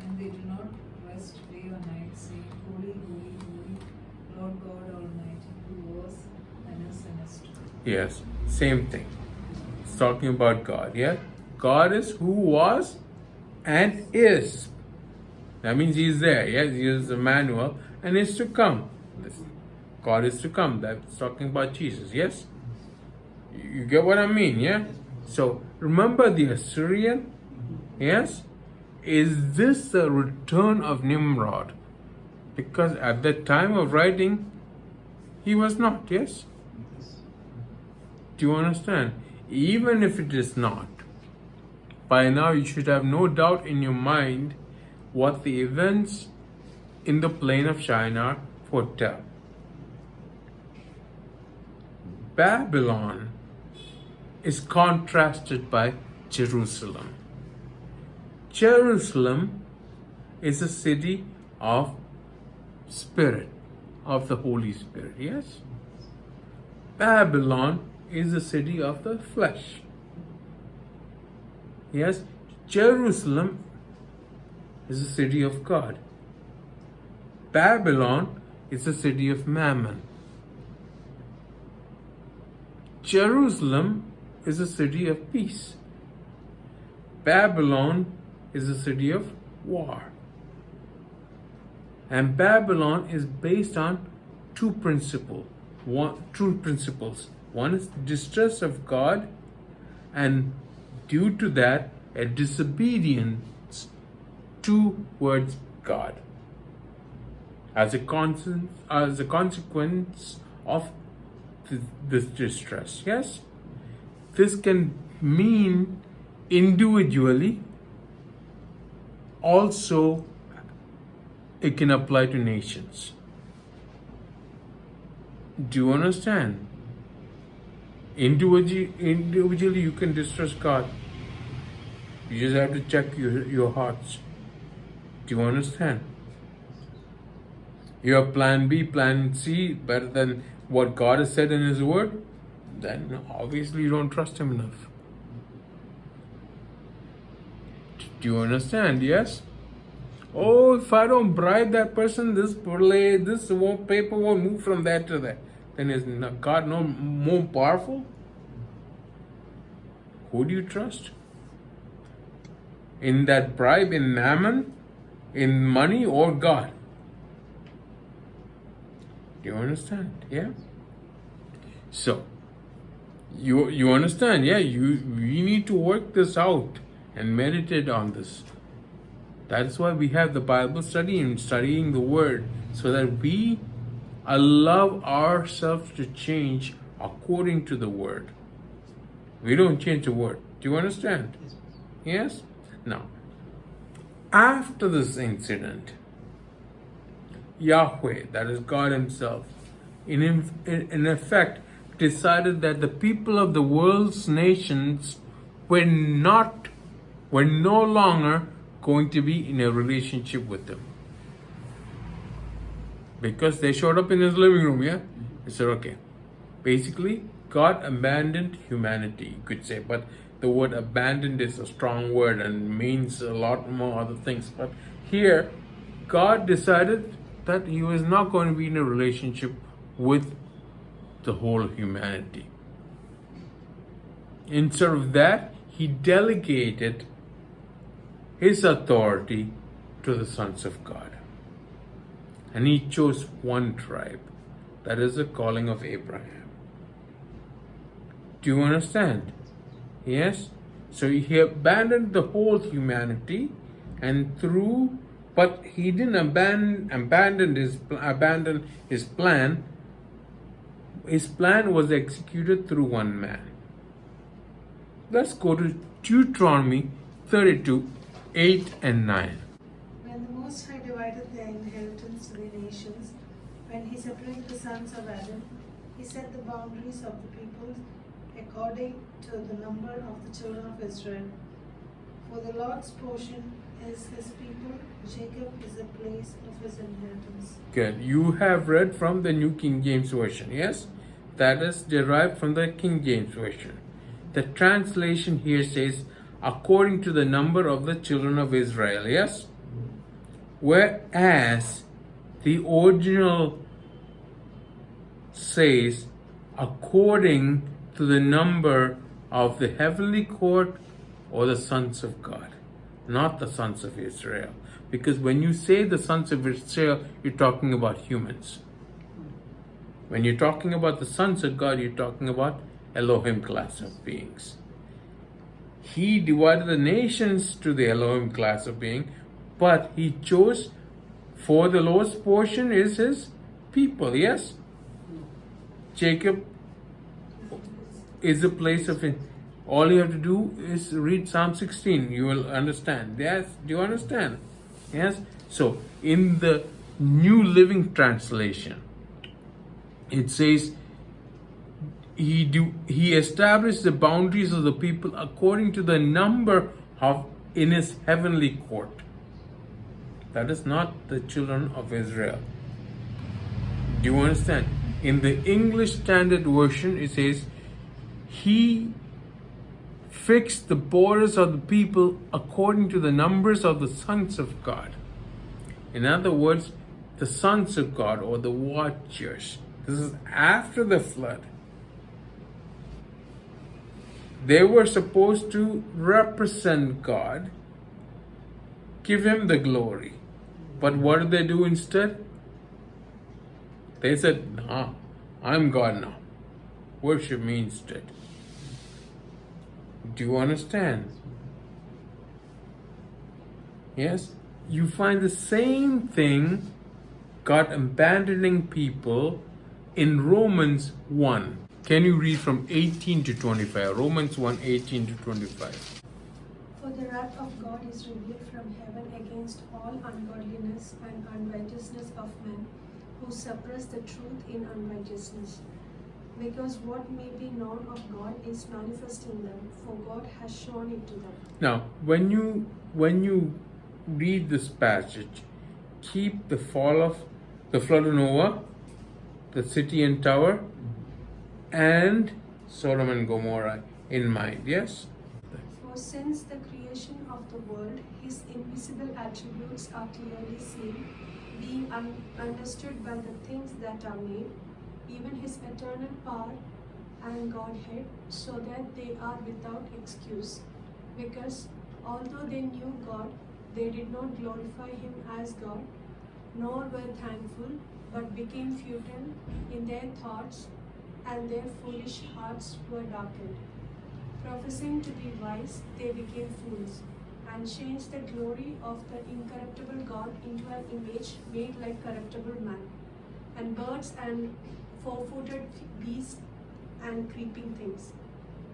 and and they do not rest day or night, saying, Holy, holy, holy, Lord God Almighty, who was and is to come. Yes, same thing. It's talking about God, yeah? God is who was and is. That means He is there, yes? He is Emmanuel and is to come. God is to come. That's talking about Jesus, yes? You get what I mean, yeah? So remember the Assyrian, yes? Is this the return of Nimrod? Because at the time of writing, he was not, yes? Do you understand? Even if it is not, by now you should have no doubt in your mind what the events in the plain of Shinar foretell. Babylon is contrasted by Jerusalem. Jerusalem is a city of Spirit, of the Holy Spirit, yes? Babylon is a city of the flesh. Yes, Jerusalem is a city of God. Babylon is a city of Mammon. Jerusalem is a city of peace. Babylon is a city of war. And Babylon is based on two principles. One is distrust of God, and due to that, a disobedience towards God as a consequence of this distress. Yes, this can mean individually. Also, it can apply to nations. Do you understand? Individually, you can distrust God. You just have to check your hearts. Do you understand? Your plan B, plan C, better than what God has said in His Word, then obviously you don't trust Him enough. Do you understand? Yes? Oh, if I don't bribe that person, this paper won't move from that to that. Then is God no more powerful? Who do you trust? In that bribe, in mammon, in money, or God? Do you understand? Yeah? So, you understand? Yeah, we need to work this out and meditate on this. That's why we have the Bible study and studying the Word, so that we allow ourselves to change according to the Word. We don't change the Word. Do you understand? Yes? Now, after this incident, Yahweh, that is God Himself, in effect decided that the people of the world's nations were no longer going to be in a relationship with Him. Because they showed up in His living room, yeah? He said, okay. Basically, God abandoned humanity, you could say. But the word abandoned is a strong word and means a lot more other things. But here, God decided that He was not going to be in a relationship with the whole of humanity. Instead of that, He delegated His authority to the sons of God. And He chose one tribe. That is the calling of Abraham. Do you understand? Yes? So He abandoned the whole humanity, but He didn't abandon His plan. His plan was executed through one man. Let's go to Deuteronomy 32, 8 and 9. When the Most High divided their inheritance to the nations, when He separated the sons of Adam, He set the boundaries of the people according to the number of the children of Israel. For the Lord's portion is His people, Jacob is the place of His inheritance. Good. You have read from the New King James Version, yes? That is derived from the King James Version. The translation here says, according to the number of the children of Israel, yes? Whereas the original says, according to the number of the heavenly court or the sons of God, not the sons of Israel. Because when you say the sons of Israel, you're talking about humans. When you're talking about the sons of God, you're talking about Elohim class of beings. He divided the nations to the Elohim class of being, but he chose for the lowest portion is his people, yes? Jacob is a place of it. All you have to do is read Psalm 16. You will understand. Yes, do you understand? Yes? So, in the New Living Translation, it says, he established the boundaries of the people according to the number of in his heavenly court. That is not the children of Israel. Do you understand? In the English Standard Version, it says, he fixed the borders of the people according to the numbers of the sons of God. In other words, the sons of God or the watchers. This is after the flood. They were supposed to represent God, give him the glory. But what did they do instead? They said, "Nah, I'm God now. Worship me instead." Do you understand? Yes? You find the same thing, God abandoning people, in Romans 1. Can you read from 18 to 25? Romans 1, 18 to 25. For the wrath of God is revealed from heaven against all ungodliness and unrighteousness of men, who suppress the truth in unrighteousness. Because what may be known of God is manifest in them, for God has shown it to them. Now, when you read this passage, keep the flood of Noah, the city and tower, and Sodom and Gomorrah in mind. Yes? For since the creation of the world, his invisible attributes are clearly seen, being understood by the things that are made, even his eternal power and Godhead, so that they are without excuse. Because although they knew God, they did not glorify him as God, nor were thankful, but became futile in their thoughts, and their foolish hearts were darkened. Professing to be wise, they became fools, and changed the glory of the incorruptible God into an image made like corruptible man, and birds and four-footed beasts and creeping things.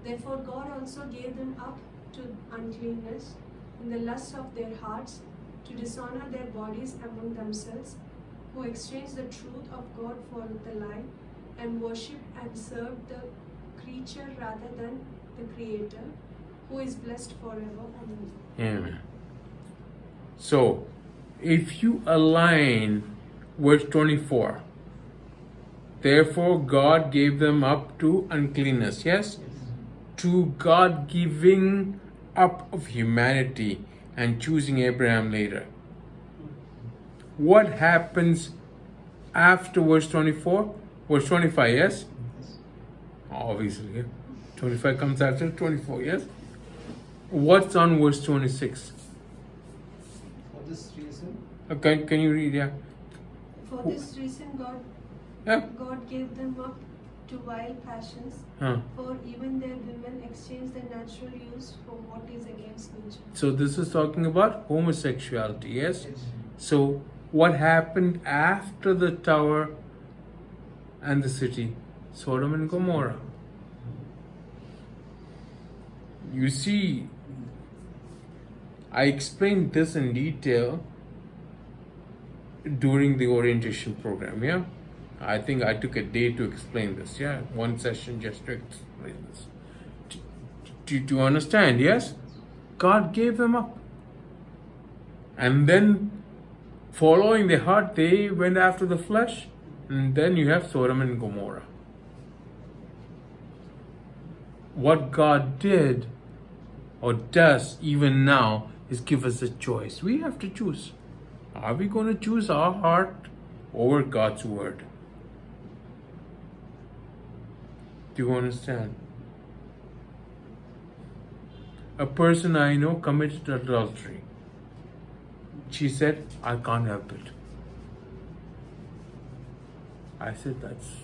Therefore God also gave them up to uncleanness in the lust of their hearts, to dishonor their bodies among themselves, who exchanged the truth of God for the lie, and worshipped and served the creature rather than the Creator, who is blessed forever. Amen. Amen. So, if you align verse 24, therefore God gave them up to uncleanness, yes? To God giving up of humanity and choosing Abraham later. What happens after verse 24? Verse 25, yes? Obviously, yeah. 25 comes after 24, yes? What's on verse 26? For this reason, Okay, can you read, yeah? For this reason God gave them up to wild passions, for even their women exchanged their natural use for what is against nature. So this is talking about homosexuality, yes? So what happened after the tower and the city? Sodom and Gomorrah. You see, I explained this in detail during the orientation program, yeah? I think I took a day to explain this, yeah? One session just to explain this. To understand, yes? God gave them up. And then, following the heart, they went after the flesh. And then you have Sodom and Gomorrah. What God did, or does even now, is give us a choice. We have to choose. Are we going to choose our heart over God's word? Do you understand? A person I know committed adultery. She said, I can't help it. I said, that's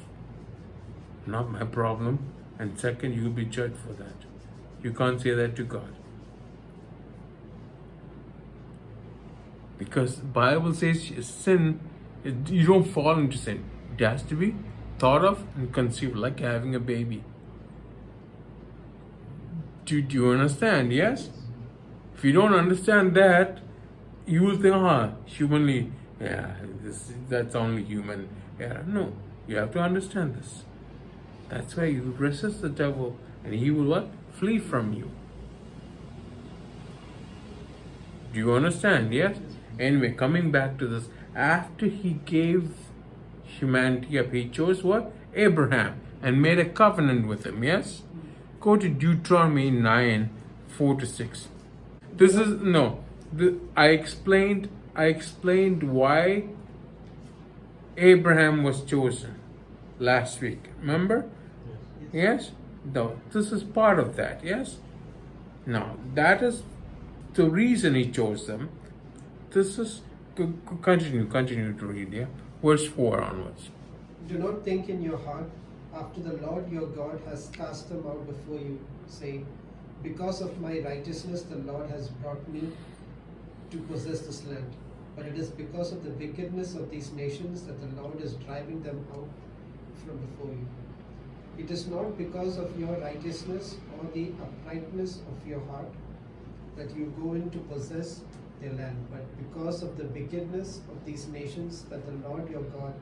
not my problem. And second, you'll be judged for that. You can't say that to God. Because the Bible says sin, you don't fall into sin. It has to be thought of and conceived, like having a baby. Do you understand? Yes? If you don't understand that, you will think, humanly, that's only human. Yeah, no, you have to understand this. That's why you resist the devil, and he will what? Flee from you. Do you understand? Yes? Anyway, coming back to this, after he gave humanity up, he chose what? Abraham, and made a covenant with him. Yes? Go to Deuteronomy 9, 4-6. This is, I explained why Abraham was chosen last week. Remember? Yes? No, this is part of that. Yes? Now, that is the reason he chose them. This is, continue to read, yeah? Verse 4 onwards. Do not think in your heart, after the Lord your God has cast them out before you, saying, because of my righteousness the Lord has brought me to possess this land. But it is because of the wickedness of these nations that the Lord is driving them out from before you. It is not because of your righteousness or the uprightness of your heart that you go in to possess their land, but because of the wickedness of these nations that the Lord your God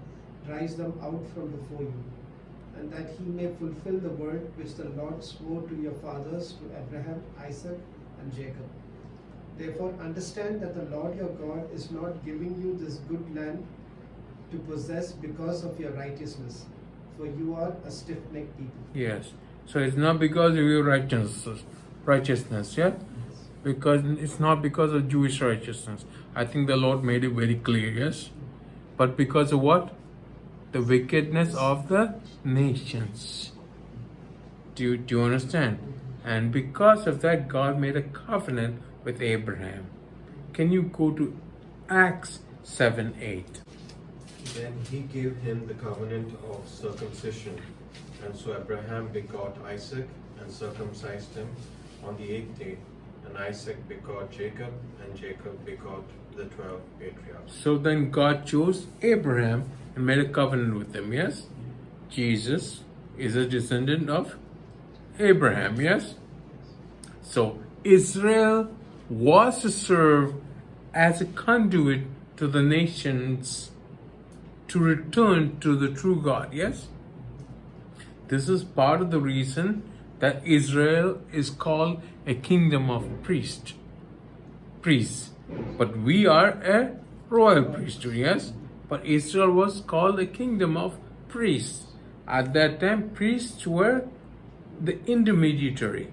drives them out from before you, and that he may fulfill the word which the Lord swore to your fathers, to Abraham, Isaac, and Jacob. Therefore understand that the Lord your God is not giving you this good land to possess because of your righteousness, for you are a stiff-necked people. Yes. So it's not because of your righteousness, yeah? Because it's not because of Jewish righteousness. I think the Lord made it very clear, yes? But because of what? The wickedness of the nations. Do you understand? And because of that, God made a covenant with Abraham. Can you go to Acts 7:8? Then he gave him the covenant of circumcision. And so Abraham begot Isaac and circumcised him on the 8th day. And Isaac begot Jacob, and Jacob begot the 12 patriarchs. So then God chose Abraham and made a covenant with him, yes? Jesus is a descendant of Abraham, yes? So Israel was to serve as a conduit to the nations to return to the true God, yes? This is part of the reason that Israel is called a kingdom of priests. But we are a royal priesthood, yes? But Israel was called a kingdom of priests. At that time, priests were the intermediary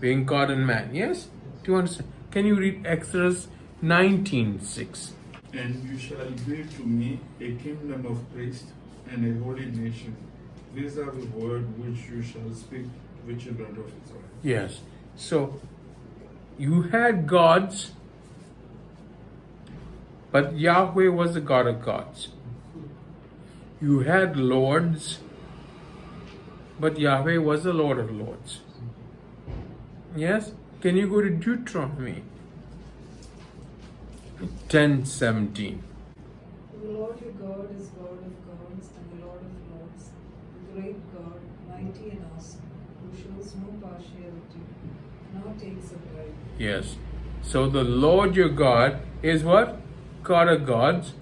between God and man, yes? Do you understand? Can you read Exodus 19:6? And you shall be to me a kingdom of priests and a holy nation. These are the words which you shall speak to the children of Israel. Yes. So you had gods, but Yahweh was the God of gods. You had lords, but Yahweh was the Lord of lords. Yes? Can you go to Deuteronomy 10:17? The Lord your God is God of gods and the Lord of lords, the great God, mighty and awesome, who shows no partiality, nor takes a bribe. Yes. So the Lord your God is what? God of gods.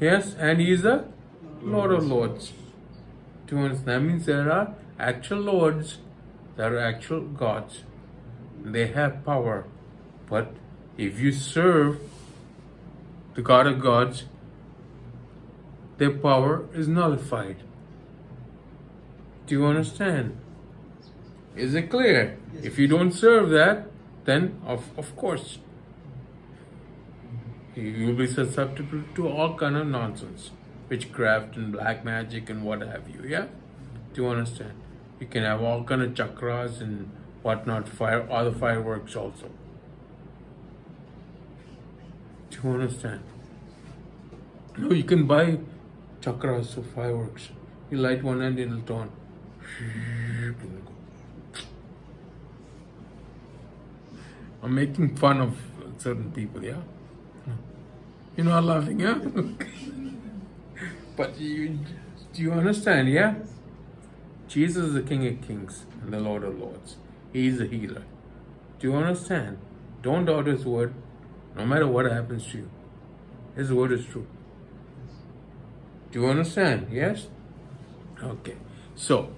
Yes, and He is the Lord of lords. Do you understand? That means there are actual lords, there are actual gods. They have power. But if you serve the God of gods, their power is nullified. Do you understand? Is it clear? If you don't serve that, then of course You will be susceptible to all kind of nonsense, witchcraft and black magic and what have you. Yeah, do you understand? You can have all kind of chakras and whatnot, other fireworks also. Do you understand? No, you can buy chakras of fireworks. You light one end, it'll turn. I'm making fun of certain people, yeah? You're not laughing, yeah? But do you understand, yeah? Jesus is the King of Kings and the Lord of Lords. He is a healer. Do you understand? Don't doubt His word, no matter what happens to you. His word is true. Do you understand? Yes? Okay. So,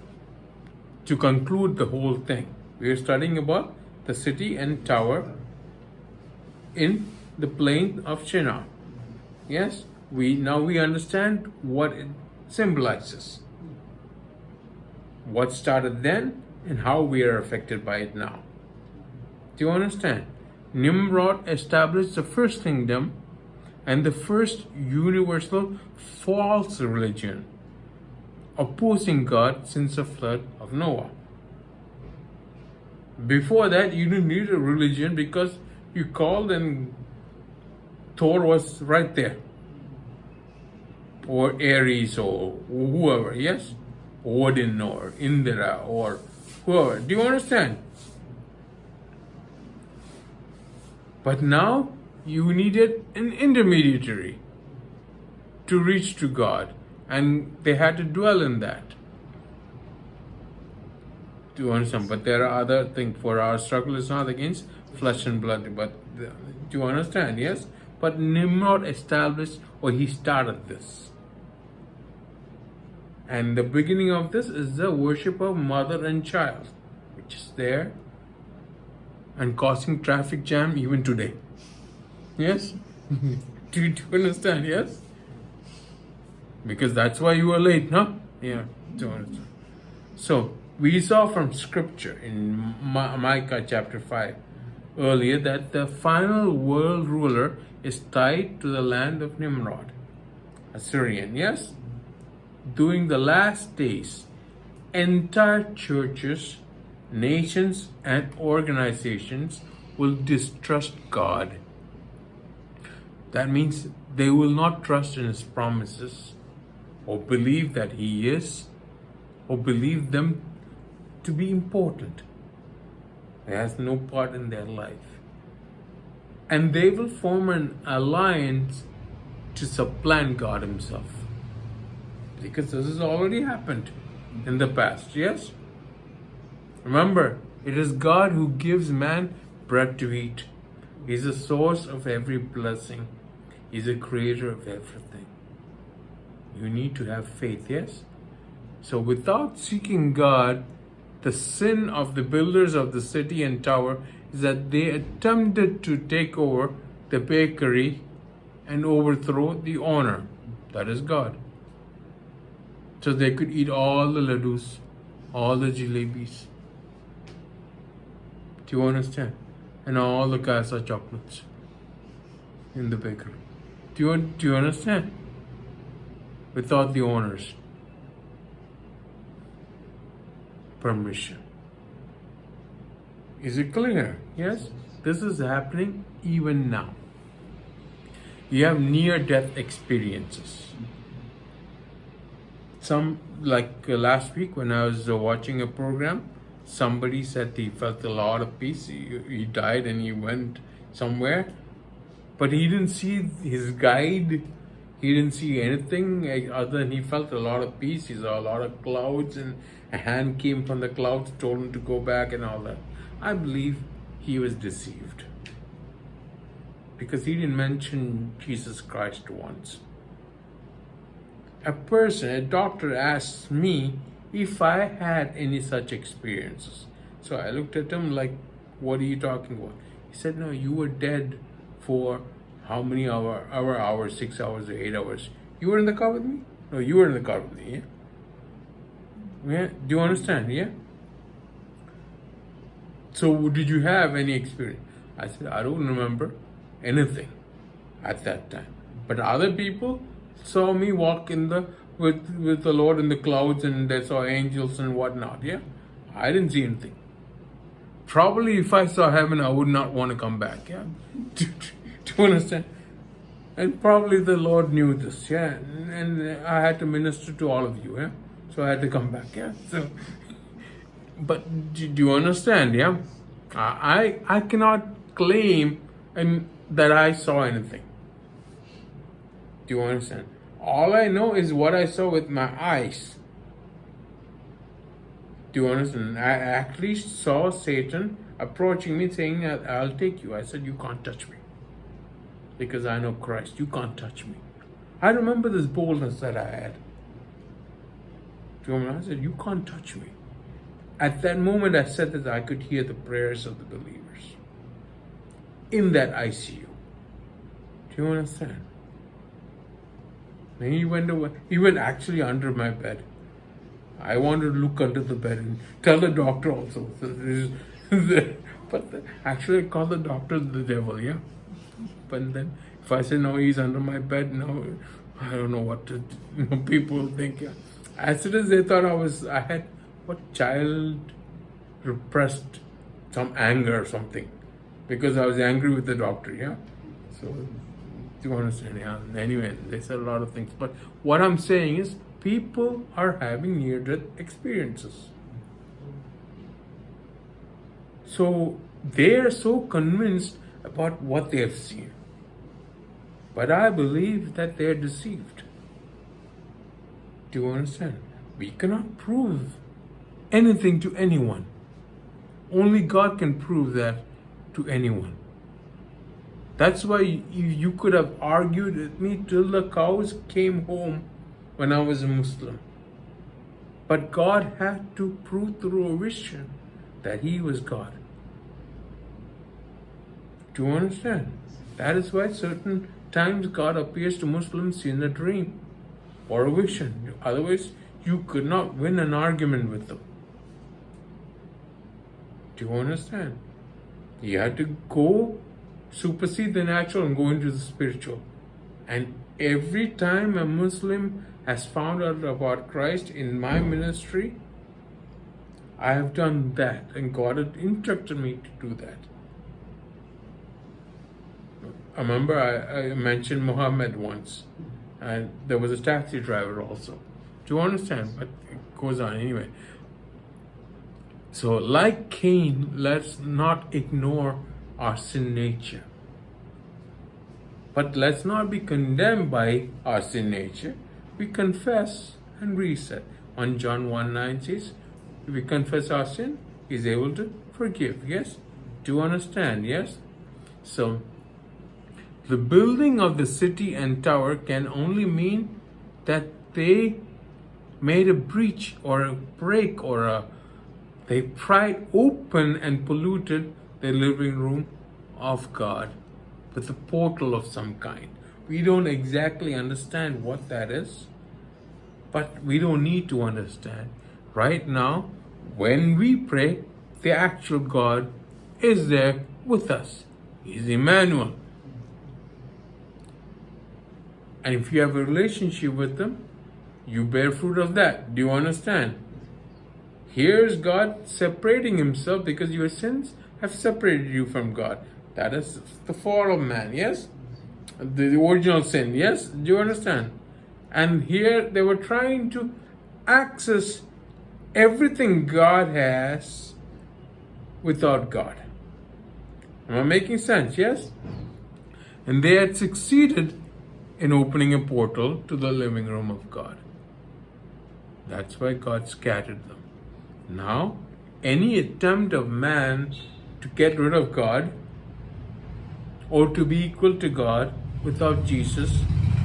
to conclude the whole thing, we are studying about the city and tower in the plain of Shinar. Yes? Now we understand what it symbolizes. What started then and how we are affected by it now. Do you understand? Nimrod established the first kingdom and the first universal false religion, opposing God since the flood of Noah. Before that, you didn't need a religion because you called and Thor was right there. Or Ares or whoever, yes? Odin or Indra or whoever. Do you understand? But now you needed an intermediary to reach to God, and they had to dwell in that. Do you understand? But there are other things. For our struggle is not against flesh and blood. But do you understand? Yes? But Nimrod established, or he started this. And the beginning of this is the worship of mother and child, which is there and causing traffic jam even today. Yes? do you understand? Yes? Because that's why you were late, no? Yeah. Do you understand? So, we saw from scripture in Micah chapter 5 earlier that the final world ruler is tied to the land of Nimrod, Assyrian, yes? During the last days, entire churches, nations, and organizations will distrust God. That means they will not trust in His promises or believe that He is, or believe them to be important. He has no part in their life. And they will form an alliance to supplant God Himself. Because this has already happened in the past, yes? Remember, it is God who gives man bread to eat. He's the source of every blessing. He's the creator of everything. You need to have faith, yes? So without seeking God, the sin of the builders of the city and tower is that they attempted to take over the bakery and overthrow the owner, that is God. So they could eat all the laddus, all the jalebis. Do you understand? And all the casa chocolates in the bakery. Do you understand? Without the owner's permission. Is it clear? Yes? This is happening even now. You have near-death experiences. Some, like last week when I was watching a program, somebody said he felt a lot of peace. He died and he went somewhere, but he didn't see his guide. He didn't see anything other than he felt a lot of peace. He saw a lot of clouds and a hand came from the clouds, told him to go back and all that. I believe he was deceived because he didn't mention Jesus Christ once. A doctor asked me if I had any such experiences. So I looked at him like, what are you talking about? He said, no, you were dead for how many hours, 6 hours or 8 hours. You were in the car with me? No, you were in the car with me, yeah? Yeah? Do you understand, yeah? So did you have any experience? I said, I don't remember anything. at that time. But other people saw me walk with the Lord in the clouds, and they saw angels and whatnot. Yeah, I didn't see anything. Probably if I saw heaven, I would not want to come back. Yeah, do you understand? And probably the Lord knew this. Yeah, and I had to minister to all of you. Yeah, so I had to come back. Yeah, so. But do you understand? Yeah, I cannot claim that I saw anything. Do you understand? All I know is what I saw with my eyes. Do you understand? I actually saw Satan approaching me saying, I'll take you. I said, you can't touch me. Because I know Christ. You can't touch me. I remember this boldness that I had. Do you remember? I said, you can't touch me. At that moment I said that I could hear the prayers of the believers in that ICU. Do you understand? And he went away. He went actually under my bed. I wanted to look under the bed and tell the doctor also. But actually I called the doctor the devil, yeah? But then if I say, no, he's under my bed, no, I don't know what to do. People will think, yeah. As soon as they thought I had child repressed some anger or something, because I was angry with the doctor, yeah? So, do you understand? Yeah. Anyway, they said a lot of things. But what I'm saying is, people are having near-death experiences. So, they are so convinced about what they have seen. But I believe that they are deceived. Do you understand? We cannot prove anything to anyone. Only God can prove that to anyone. That's why you could have argued with me till the cows came home when I was a Muslim. But God had to prove through a vision that He was God. Do you understand? That is why certain times God appears to Muslims in a dream or a vision. Otherwise, you could not win an argument with them. Do you understand? You had to go supersede the natural and go into the spiritual. And every time a Muslim has found out about Christ in my ministry, I have done that, and God had instructed me to do that. I remember I mentioned Muhammad once, and there was a taxi driver also. Do you understand? But it goes on anyway. So, like Cain, let's not ignore our sin nature. But let's not be condemned by our sin nature. We confess and reset. 1 John 1:9 says, if we confess our sin, He is able to forgive. Yes? Do you understand? Yes? So, the building of the city and tower can only mean that they made a breach or a break or they pried open and polluted the living room of God with a portal of some kind. We don't exactly understand what that is, but we don't need to understand. Right now, when we pray, the actual God is there with us. He's Emmanuel. And if you have a relationship with Him, you bear fruit of that. Do you understand? Here's God separating Himself because your sins have separated you from God. That is the fall of man, yes? The original sin, yes? Do you understand? And here they were trying to access everything God has without God. Am I making sense? Yes? And they had succeeded in opening a portal to the living room of God. That's why God scattered them. Now, any attempt of man to get rid of God or to be equal to God without Jesus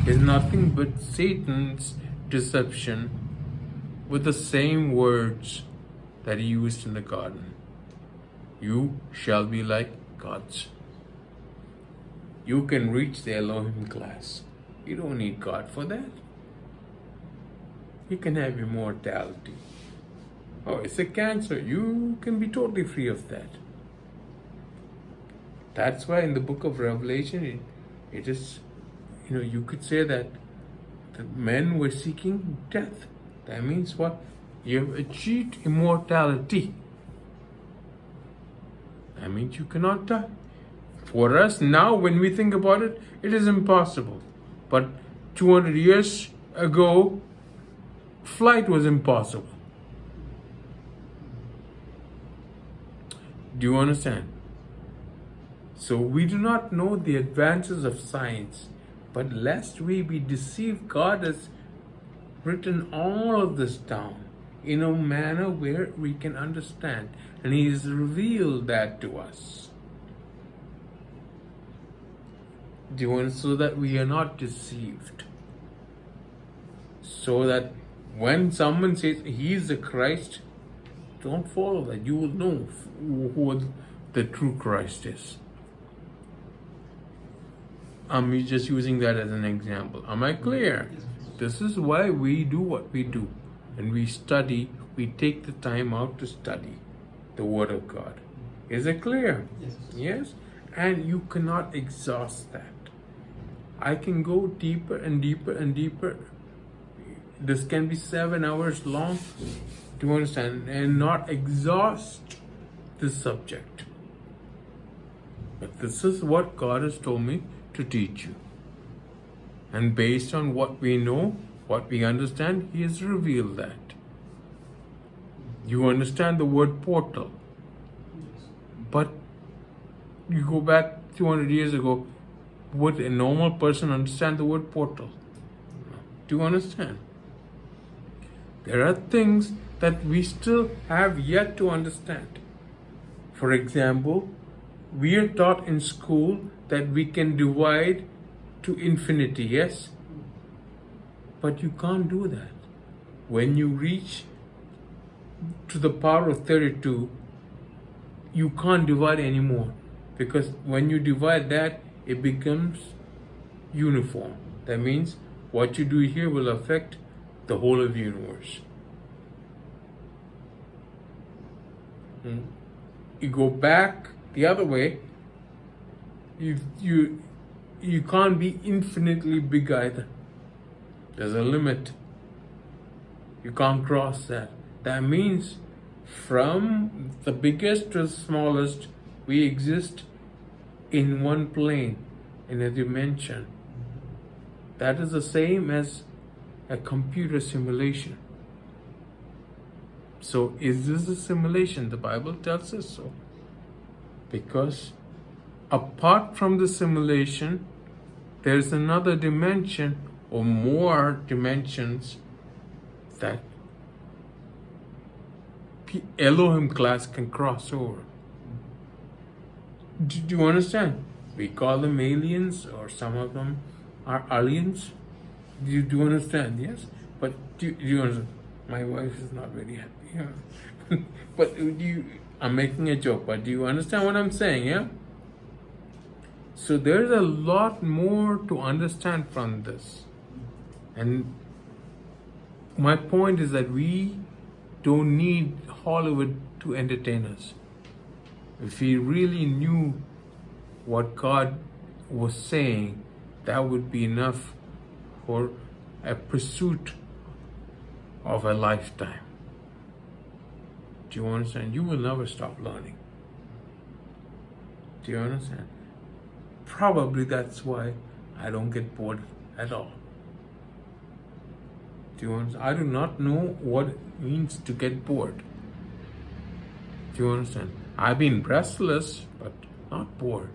is nothing but Satan's deception with the same words that he used in the garden. You shall be like gods. You can reach the Elohim class. You don't need God for that. You can have immortality. Oh, it's a cancer. You can be totally free of that. That's why in the book of Revelation, it is you could say that the men were seeking death. That means what? You have achieved immortality. That means you cannot die. For us now, when we think about it, it is impossible. But 200 years ago, flight was impossible. Do you understand? So we do not know the advances of science, but lest we be deceived, God has written all of this down in a manner where we can understand, and He has revealed that to us. Do you want, so that we are not deceived? So that when someone says He is the Christ, don't follow that. You will know who the true Christ is. I'm just using that as an example. Am I clear? This is why we do what we do. And we study, we take the time out to study the Word of God. Is it clear? Yes. Yes? And you cannot exhaust that. I can go deeper and deeper and deeper. This can be 7 hours long, do you understand? And not exhaust this subject. But this is what God has told me to teach you. And based on what we know, what we understand, He has revealed that. You understand the word portal. But you go back 200 years ago, would a normal person understand the word portal? Do you understand? There are things that we still have yet to understand. For example, we are taught in school that we can divide to infinity, yes? But you can't do that. When you reach to the power of 32, you can't divide anymore. Because when you divide that, it becomes uniform. That means what you do here will affect the whole of the universe. You go back the other way, you can't be infinitely big either. There's a limit. You can't cross that. That means from the biggest to the smallest, we exist in one plane, in a dimension. That is the same as a computer simulation. So is this a simulation? The Bible tells us so. Because apart from the simulation, there's another dimension or more dimensions that Elohim class can cross over. Do you understand? We call them aliens, or some of them are aliens. Do you understand? Yes? But do you understand? My wife is not very happy. Yeah. But I'm making a joke, but do you understand what I'm saying? Yeah? So there's a lot more to understand from this. And my point is that we don't need Hollywood to entertain us. If we really knew what God was saying, that would be enough for a pursuit of a lifetime. Do you understand? You will never stop learning. Do you understand? Probably that's why I don't get bored at all. Do you understand? I do not know what it means to get bored. Do you understand? I've been restless, but not bored.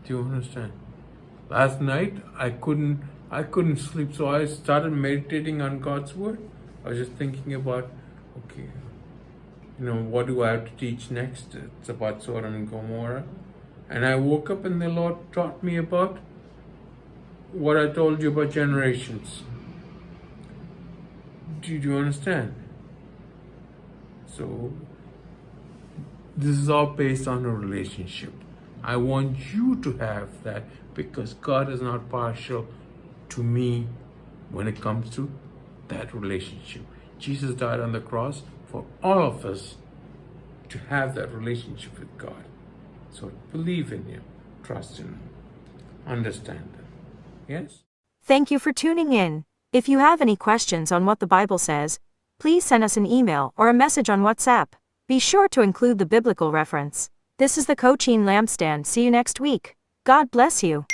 Do you understand? Last night I couldn't sleep, so I started meditating on God's word. I was just thinking about, okay, what do I have to teach next? It's about Sodom and Gomorrah. And I woke up and the Lord taught me about what I told you about generations. Do you understand? So this is all based on a relationship. I want you to have that because God is not partial to me when it comes to that relationship. Jesus died on the cross for all of us to have that relationship with God. So believe in Him, trust in Him, understand Him. Yes? Thank you for tuning in. If you have any questions on what the Bible says, please send us an email or a message on WhatsApp. Be sure to include the biblical reference. This is the Coaching Lampstand. See you next week. God bless you.